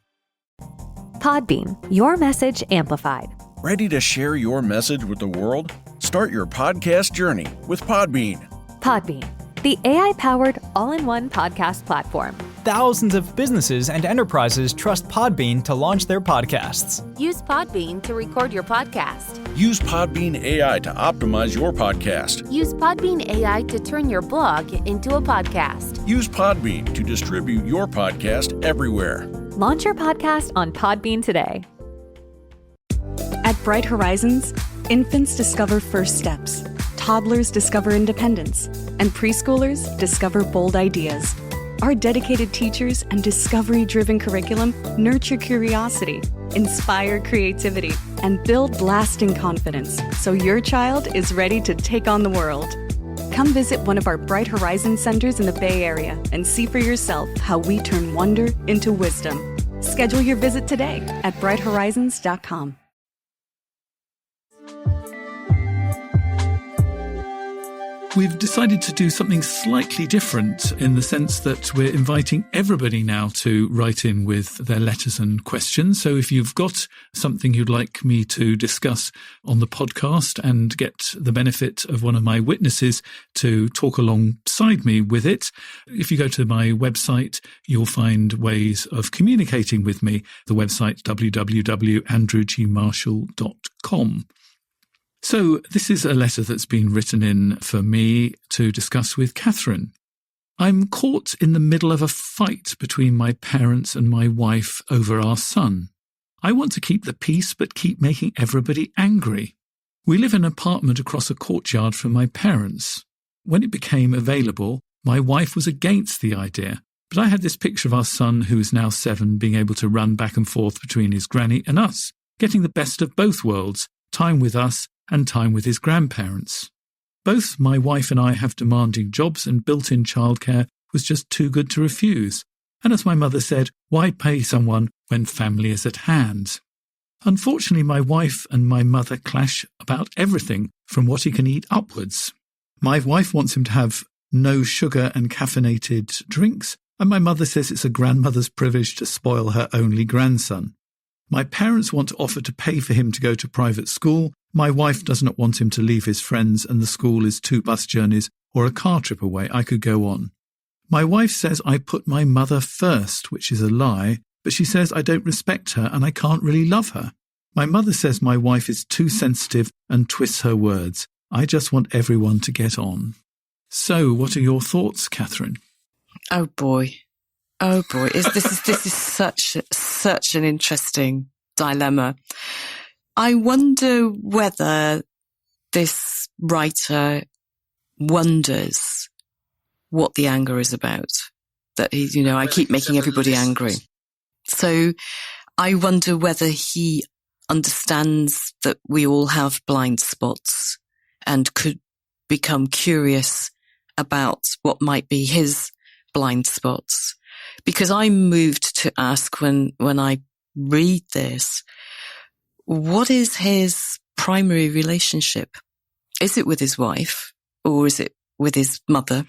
Podbean, your message amplified. Ready to share your message with the world? Start your podcast journey with Podbean. Podbean, the AI-powered all-in-one podcast platform. Thousands of businesses and enterprises trust Podbean to launch their podcasts. Use Podbean to record your podcast. Use Podbean AI to optimize your podcast. Use Podbean AI to turn your blog into a podcast. Use Podbean to distribute your podcast everywhere. Launch your podcast on Podbean today. At Bright Horizons, infants discover first steps, toddlers discover independence, and preschoolers discover bold ideas. Our dedicated teachers and discovery-driven curriculum nurture curiosity, inspire creativity, and build lasting confidence so your child is ready to take on the world. Come visit one of our Bright Horizons centers in the Bay Area and see for yourself how we turn wonder into wisdom. Schedule your visit today at brighthorizons.com. We've decided to do something slightly different in the sense that we're inviting everybody now to write in with their letters and questions. So if you've got something you'd like me to discuss on the podcast and get the benefit of one of my witnesses to talk alongside me with it, if you go to my website, you'll find ways of communicating with me. The website www.andrewgmarshall.com. So this is a letter that's been written in for me to discuss with Kathryn. I'm caught in the middle of a fight between my parents and my wife over our son. I want to keep the peace but keep making everybody angry. We live in an apartment across a courtyard from my parents. When it became available, my wife was against the idea, but I had this picture of our son, who is now 7, being able to run back and forth between his granny and us, getting the best of both worlds, time with us and time with his grandparents. Both my wife and I have demanding jobs, and built-in childcare was just too good to refuse. And as my mother said, why pay someone when family is at hand? Unfortunately, my wife and my mother clash about everything from what he can eat upwards. My wife wants him to have no sugar and caffeinated drinks, and my mother says it's a grandmother's privilege to spoil her only grandson. My parents want to offer to pay for him to go to private school. My wife does not want him to leave his friends, and the school is 2 bus journeys or a car trip away. I could go on. My wife says I put my mother first, which is a lie, but she says I don't respect her and I can't really love her. My mother says my wife is too sensitive and twists her words. I just want everyone to get on. So, what are your thoughts, Kathryn? Oh boy. This is such an interesting dilemma. I wonder whether this writer wonders what the anger is about. That I keep making everybody angry. So I wonder whether he understands that we all have blind spots and could become curious about what might be his blind spots. Because I'm moved to ask when I read this, what is his primary relationship? Is it with his wife or is it with his mother?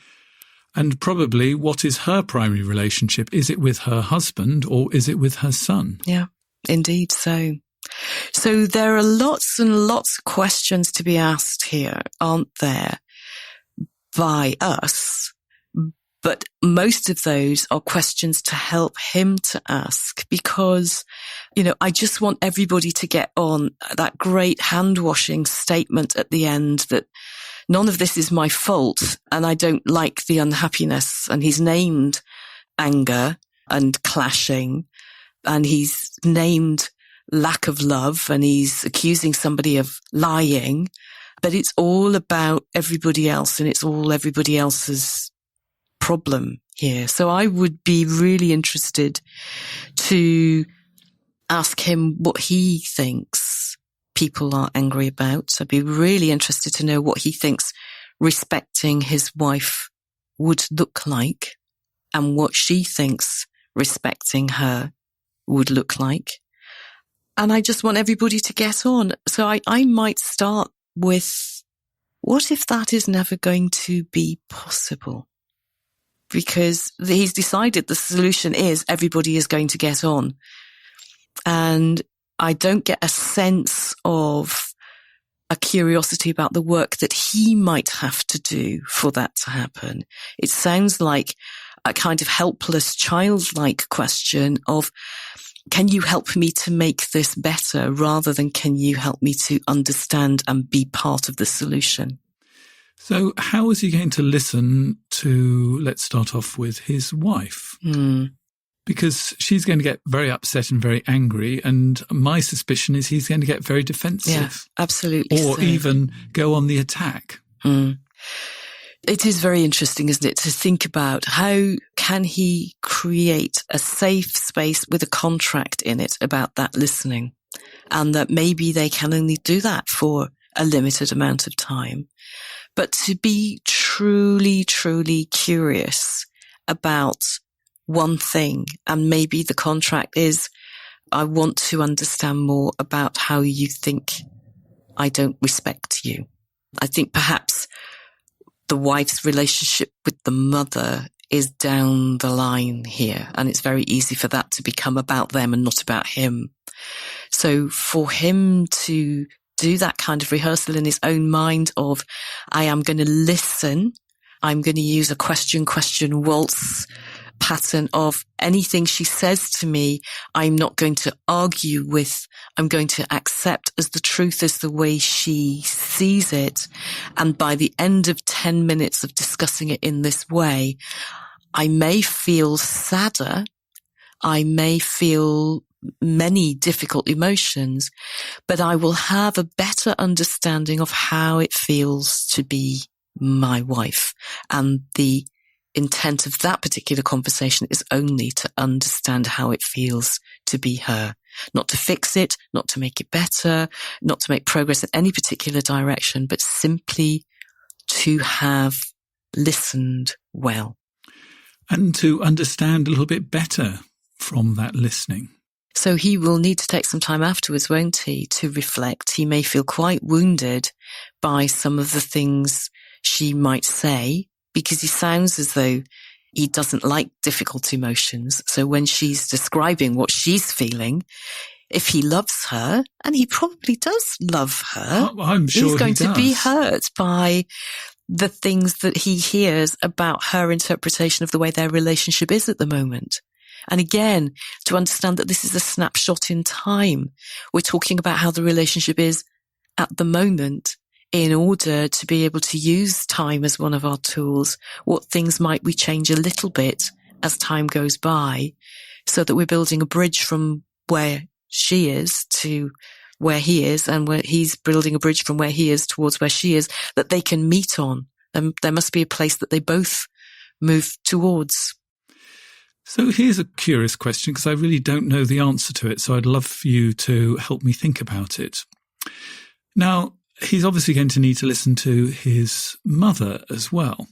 And probably, what is her primary relationship? Is it with her husband or is it with her son? Yeah, indeed so. So there are lots and lots of questions to be asked here, aren't there, by us? But most of those are questions to help him to ask because, I just want everybody to get on that great hand-washing statement at the end that none of this is my fault and I don't like the unhappiness. And he's named anger and clashing and he's named lack of love and he's accusing somebody of lying. But it's all about everybody else and it's all everybody else's problem here. So I would be really interested to ask him what he thinks people are angry about. I'd be really interested to know what he thinks respecting his wife would look like and what she thinks respecting her would look like. And I just want everybody to get on. So I might start with, what if that is never going to be possible? Because he's decided the solution is everybody is going to get on. And I don't get a sense of a curiosity about the work that he might have to do for that to happen. It sounds like a kind of helpless, childlike question of, can you help me to make this better rather than can you help me to understand and be part of the solution? So how is he going to listen to, let's start off with his wife? Because she's going to get very upset and very angry. And my suspicion is he's going to get very defensive. Yeah, absolutely. Or even go on the attack. It is very interesting, isn't it, to think about how can he create a safe space with a contract in it about that listening, and that maybe they can only do that for a limited amount of time. But to be truly, truly curious about one thing, and maybe the contract is, I want to understand more about how you think I don't respect you. I think perhaps the wife's relationship with the mother is down the line here, and it's very easy for that to become about them and not about him. So for him to do that kind of rehearsal in his own mind of, I am going to listen, I'm going to use a question waltz pattern of anything she says to me, I'm not going to argue with, I'm going to accept as the truth as the way she sees it. And by the end of 10 minutes of discussing it in this way, I may feel sadder, I may feel many difficult emotions, but I will have a better understanding of how it feels to be my wife. And the intent of that particular conversation is only to understand how it feels to be her, not to fix it, not to make it better, not to make progress in any particular direction, but simply to have listened well. And to understand a little bit better from that listening. So he will need to take some time afterwards, won't he, to reflect. He may feel quite wounded by some of the things she might say, because he sounds as though he doesn't like difficult emotions. So when she's describing what she's feeling, if he loves her, and he probably does love her, I'm sure he's going he to be does. hurt by the things that he hears about her interpretation of the way their relationship is at the moment. And again, to understand that this is a snapshot in time. We're talking about how the relationship is at the moment in order to be able to use time as one of our tools. What things might we change a little bit as time goes by so that we're building a bridge from where she is to where he is, and where he's building a bridge from where he is towards where she is, that they can meet on. There must be a place that they both move towards. So here's a curious question, because I really don't know the answer to it. So I'd love for you to help me think about it. Now, he's obviously going to need to listen to his mother as well.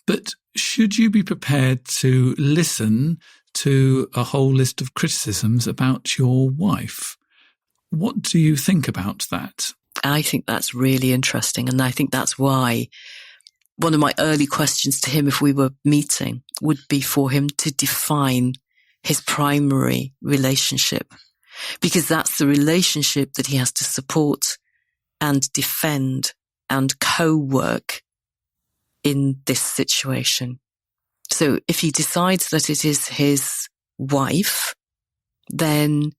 But should you be prepared to listen to a whole list of criticisms about your wife? What do you think about that? I think that's really interesting. And I think that's why one of my early questions to him, if we were meeting, would be for him to define his primary relationship, because that's the relationship that he has to support and defend and co-work in this situation. So if he decides that it is his wife, then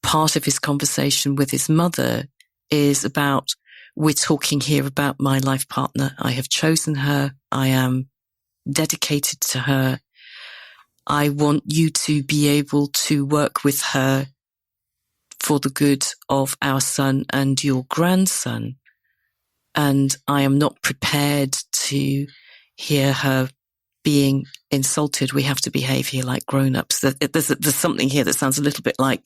part of his conversation with his mother is about, we're talking here about my life partner. I have chosen her. I am dedicated to her. I want you to be able to work with her for the good of our son and your grandson. And I am not prepared to hear her being insulted. We have to behave here like grown-ups. There's something here that sounds a little bit like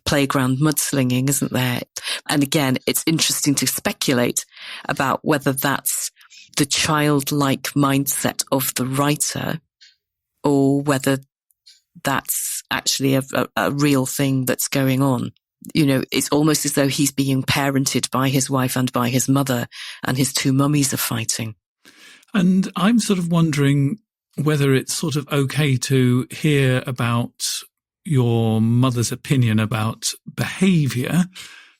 playground mudslinging, isn't there? And again, it's interesting to speculate about whether that's the childlike mindset of the writer or whether that's actually a real thing that's going on. You know, it's almost as though he's being parented by his wife and by his mother, and his two mummies are fighting. And I'm sort of wondering whether it's sort of okay to hear about your mother's opinion about behaviour,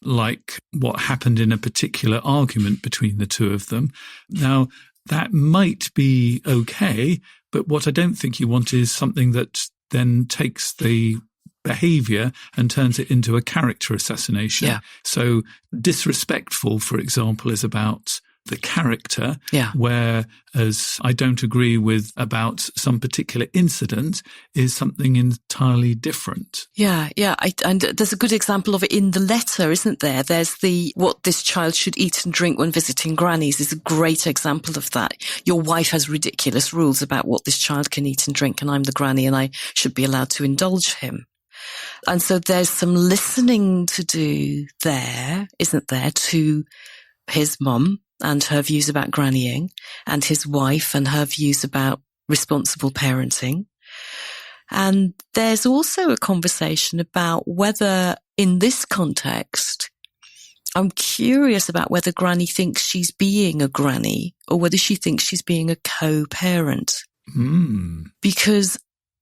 like what happened in a particular argument between the two of them. Now, that might be okay, but what I don't think you want is something that then takes the behaviour and turns it into a character assassination. Yeah. So disrespectful, for example, is about the character, yeah. Whereas I don't agree with about some particular incident is something entirely different. Yeah. And there's a good example of it in the letter, isn't there? There's what this child should eat and drink when visiting grannies is a great example of that. Your wife has ridiculous rules about what this child can eat and drink, and I'm the granny and I should be allowed to indulge him. And so there's some listening to do there, isn't there, to his mum and her views about grannying, and his wife and her views about responsible parenting. And there's also a conversation about whether, in this context, I'm curious about whether granny thinks she's being a granny or whether she thinks she's being a co-parent. Because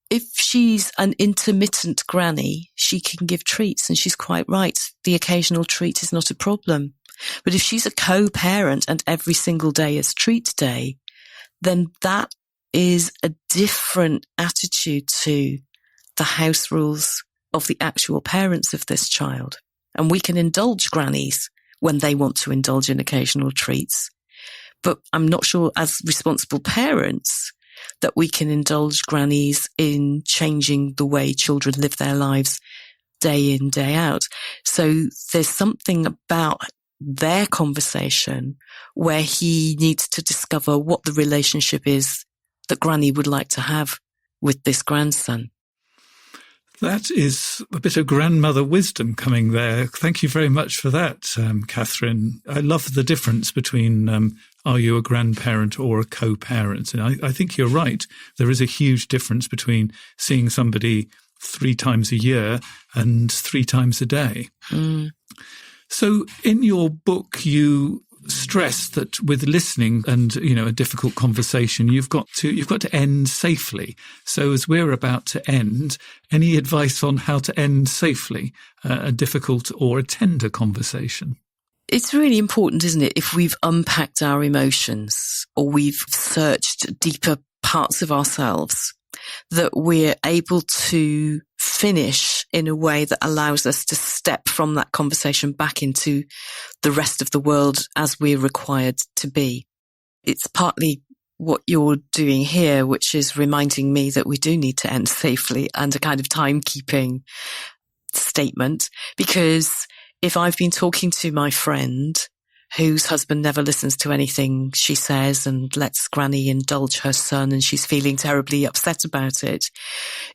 if she's an intermittent granny, she can give treats, and she's quite right. The occasional treat is not a problem. But if she's a co-parent and every single day is treat day, then that is a different attitude to the house rules of the actual parents of this child. And we can indulge grannies when they want to indulge in occasional treats. But I'm not sure as responsible parents that we can indulge grannies in changing the way children live their lives day in, day out. So there's something about their conversation where he needs to discover what the relationship is that granny would like to have with this grandson. That is a bit of grandmother wisdom coming there. Thank you very much for that, Kathryn. I love the difference between are you a grandparent or a co-parent? And I think you're right. There is a huge difference between seeing somebody 3 times a year and 3 times a day. So in your book, you stress that with listening and, a difficult conversation, you've got to end safely. So as we're about to end, any advice on how to end safely a difficult or a tender conversation? It's really important, isn't it, if we've unpacked our emotions or we've searched deeper parts of ourselves, that we're able to finish in a way that allows us to step from that conversation back into the rest of the world as we're required to be. It's partly what you're doing here, which is reminding me that we do need to end safely, and a kind of timekeeping statement, because if I've been talking to my friend whose husband never listens to anything she says and lets Granny indulge her son, and she's feeling terribly upset about it,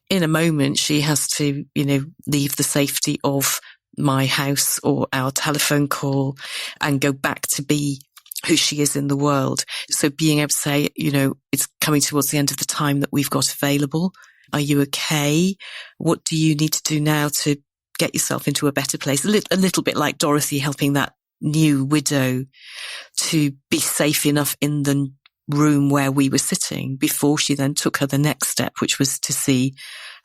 in a moment she has to, leave the safety of my house or our telephone call and go back to be who she is in the world. So being able to say, it's coming towards the end of the time that we've got available. Are you okay? What do you need to do now to get yourself into a better place? A little bit like Dorothy helping that new widow to be safe enough in the room where we were sitting before she then took her the next step, which was to see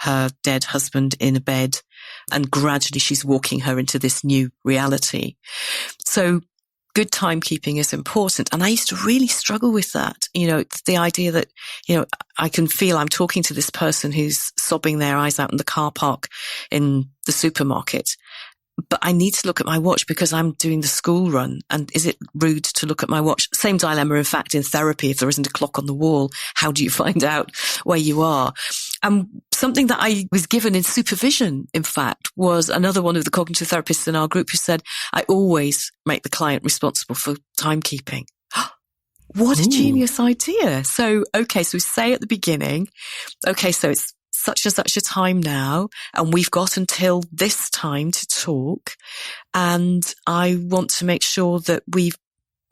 her dead husband in a bed, and gradually she's walking her into this new reality. So good timekeeping is important. And I used to really struggle with that. The idea that, I can feel I'm talking to this person who's sobbing their eyes out in the car park in the supermarket, but I need to look at my watch because I'm doing the school run. And is it rude to look at my watch? Same dilemma, in fact, in therapy. If there isn't a clock on the wall, how do you find out where you are? Something that I was given in supervision, in fact, was another one of the cognitive therapists in our group who said, I always make the client responsible for timekeeping. What a genius idea. So we say at the beginning, so it's such and such a time now, and we've got until this time to talk. And I want to make sure that we've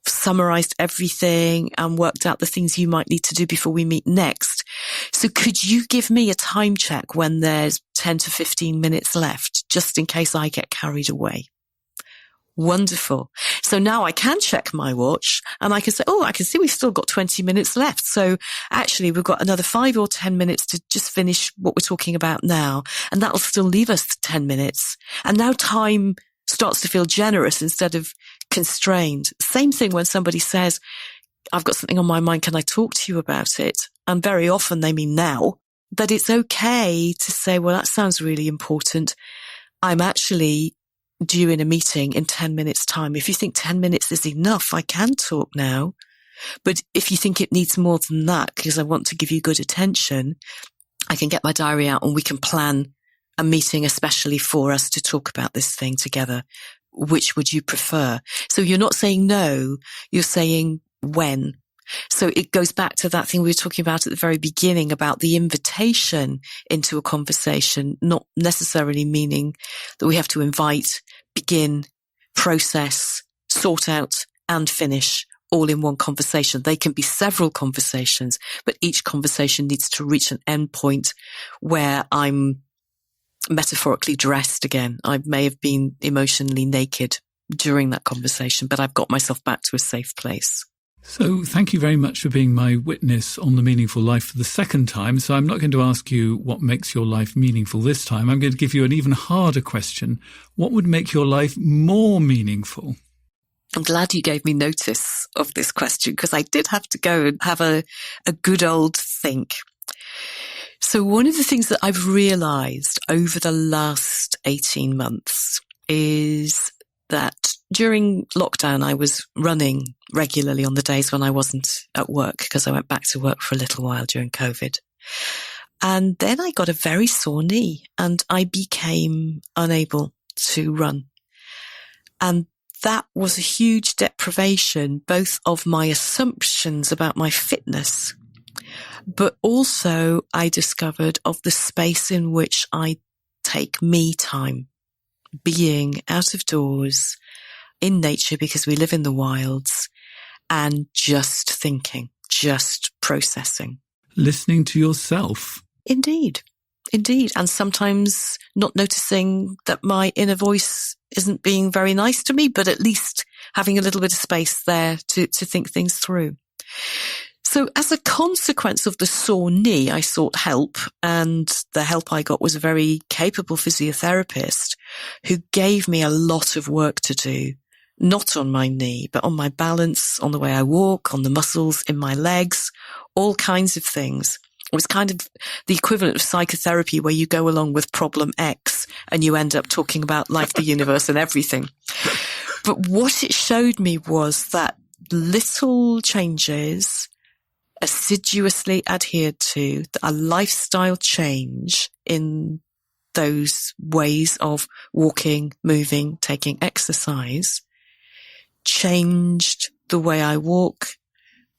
summarized everything and worked out the things you might need to do before we meet next. So could you give me a time check when there's 10 to 15 minutes left, just in case I get carried away? Wonderful. So now I can check my watch and I can say, I can see we've still got 20 minutes left. So actually we've got another 5 or 10 minutes to just finish what we're talking about now. And that'll still leave us 10 minutes. And now time starts to feel generous instead of constrained. Same thing when somebody says, I've got something on my mind. Can I talk to you about it? And very often they mean now. That it's okay to say, well, that sounds really important. I'm actually due in a meeting in 10 minutes time. If you think 10 minutes is enough, I can talk now. But if you think it needs more than that, because I want to give you good attention, I can get my diary out and we can plan a meeting especially for us to talk about this thing together. Which would you prefer? So you're not saying no, you're saying when. So it goes back to that thing we were talking about at the very beginning about the invitation into a conversation, not necessarily meaning that we have to invite, begin, process, sort out and finish all in one conversation. They can be several conversations, but each conversation needs to reach an end point where I'm metaphorically dressed again. I may have been emotionally naked during that conversation, but I've got myself back to a safe place. So thank you very much for being my witness on The Meaningful Life for the second time. So I'm not going to ask you what makes your life meaningful this time. I'm going to give you an even harder question. What would make your life more meaningful? I'm glad you gave me notice of this question because I did have to go and have a good old think. So one of the things that I've realized over the last 18 months is that during lockdown, I was running regularly on the days when I wasn't at work because I went back to work for a little while during COVID. And then I got a very sore knee and I became unable to run. And that was a huge deprivation, both of my assumptions about my fitness, but also I discovered of the space in which I take me time, being out of doors, in nature because we live in the wilds, and just thinking, just processing. Listening to yourself. Indeed. Indeed. And sometimes not noticing that my inner voice isn't being very nice to me, but at least having a little bit of space there to think things through. So as a consequence of the sore knee, I sought help, and the help I got was a very capable physiotherapist who gave me a lot of work to do, not on my knee, but on my balance, on the way I walk, on the muscles in my legs, all kinds of things. It was kind of the equivalent of psychotherapy where you go along with problem X and you end up talking about life, the universe and everything. But what it showed me was that little changes assiduously adhered to, a lifestyle change in those ways of walking, moving, taking exercise, changed the way I walk,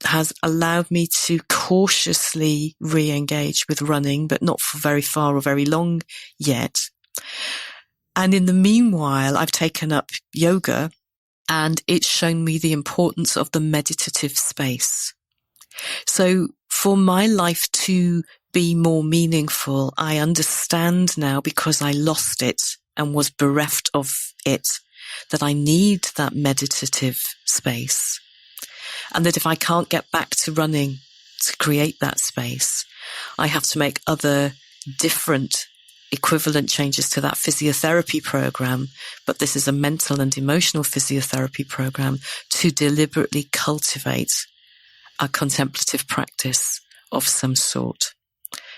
has allowed me to cautiously re-engage with running, but not for very far or very long yet. And in the meanwhile, I've taken up yoga, and it's shown me the importance of the meditative space. So for my life to be more meaningful, I understand now, because I lost it and was bereft of it, that I need that meditative space. And that if I can't get back to running to create that space, I have to make other different equivalent changes to that physiotherapy program. But this is a mental and emotional physiotherapy program to deliberately cultivate a contemplative practice of some sort.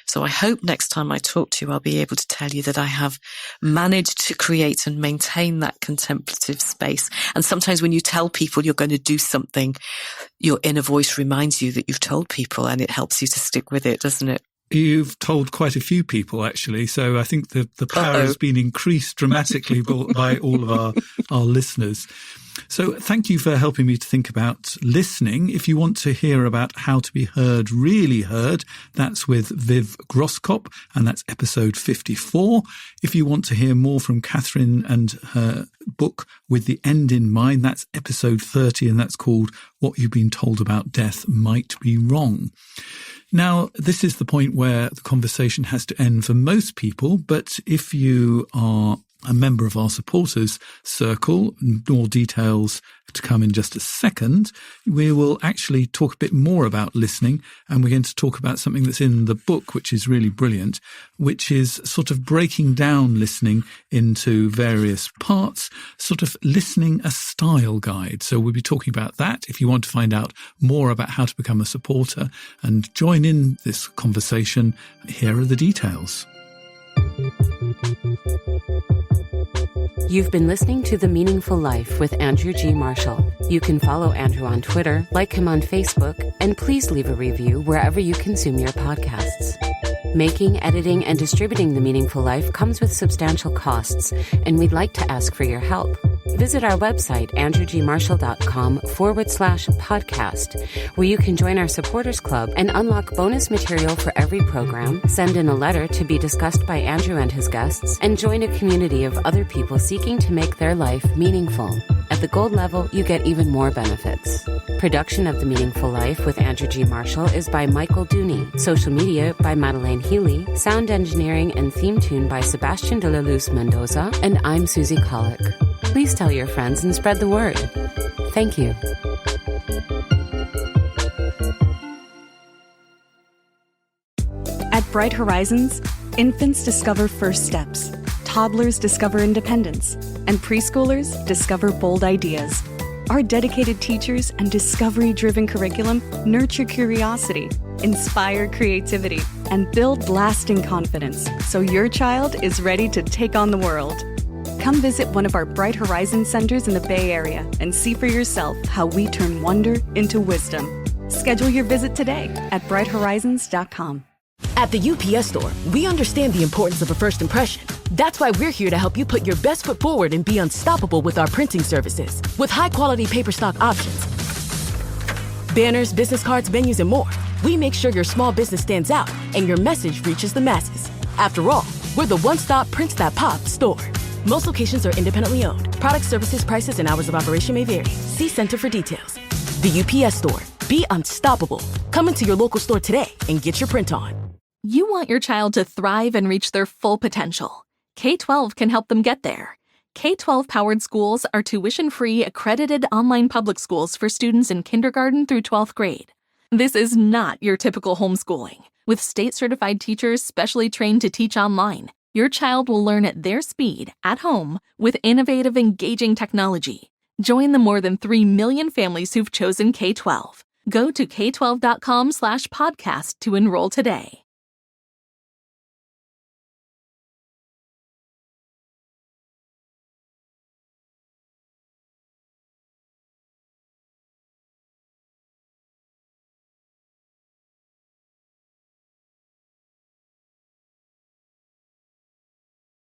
So I hope next time I talk to you, I'll be able to tell you that I have managed to create and maintain that contemplative space. And sometimes when you tell people you're going to do something, your inner voice reminds you that you've told people, and it helps you to stick with it, doesn't it? You've told quite a few people, actually. So I think the power has been increased dramatically by all of our listeners. So thank you for helping me to think about listening. If you want to hear about how to be heard, really heard, that's with Viv Grosskop, and that's episode 54. If you want to hear more from Kathryn and her book With the End in Mind, that's episode 30, and that's called What You've Been Told About Death Might Be Wrong. Now, this is the point where the conversation has to end for most people, but if you are a member of our supporters circle, more details to come in just a second, we will actually talk a bit more about listening, and we're going to talk about something that's in the book, which is really brilliant, which is sort of breaking down listening into various parts, sort of listening a style guide. So we'll be talking about that. If you want to find out more about how to become a supporter and join in this conversation, here are the details. You've been listening to The Meaningful Life with Andrew G. Marshall. You can follow Andrew on Twitter, like him on Facebook, and please leave a review wherever you consume your podcasts. Making, editing, and distributing The Meaningful Life comes with substantial costs, and we'd like to ask for your help. Visit our website, andrewgmarshall.com/podcast, where you can join our supporters club and unlock bonus material for every program, send in a letter to be discussed by Andrew and his guests, and join a community of other people seeking to make their life meaningful. At the gold level, you get even more benefits. Production of The Meaningful Life with Andrew G. Marshall is by Michael Dooney. Social media by Madeleine Healy. Sound engineering and theme tune by Sebastian de la Luz Mendoza. And I'm Susie Colick. Please tell your friends and spread the word. Thank you. At Bright Horizons, infants discover first steps, toddlers discover independence, and preschoolers discover bold ideas. Our dedicated teachers and discovery-driven curriculum nurture curiosity, inspire creativity, and build lasting confidence so your child is ready to take on the world. Come visit one of our Bright Horizons centers in the Bay Area and see for yourself how we turn wonder into wisdom. Schedule your visit today at brighthorizons.com. At the UPS Store, we understand the importance of a first impression. That's why we're here to help you put your best foot forward and be unstoppable with our printing services. With high-quality paper stock options, banners, business cards, menus, and more, we make sure your small business stands out and your message reaches the masses. After all, we're the one-stop prints that pop store. Most locations are independently owned. Product, services, prices, and hours of operation may vary. See Center for details. The UPS Store. Be unstoppable. Come into your local store today and get your print on. You want your child to thrive and reach their full potential. K-12 can help them get there. K-12-powered schools are tuition-free, accredited online public schools for students in kindergarten through 12th grade. This is not your typical homeschooling. With state-certified teachers specially trained to teach online, your child will learn at their speed, at home, with innovative, engaging technology. Join the more than 3 million families who've chosen K-12. Go to k12.com/podcast to enroll today.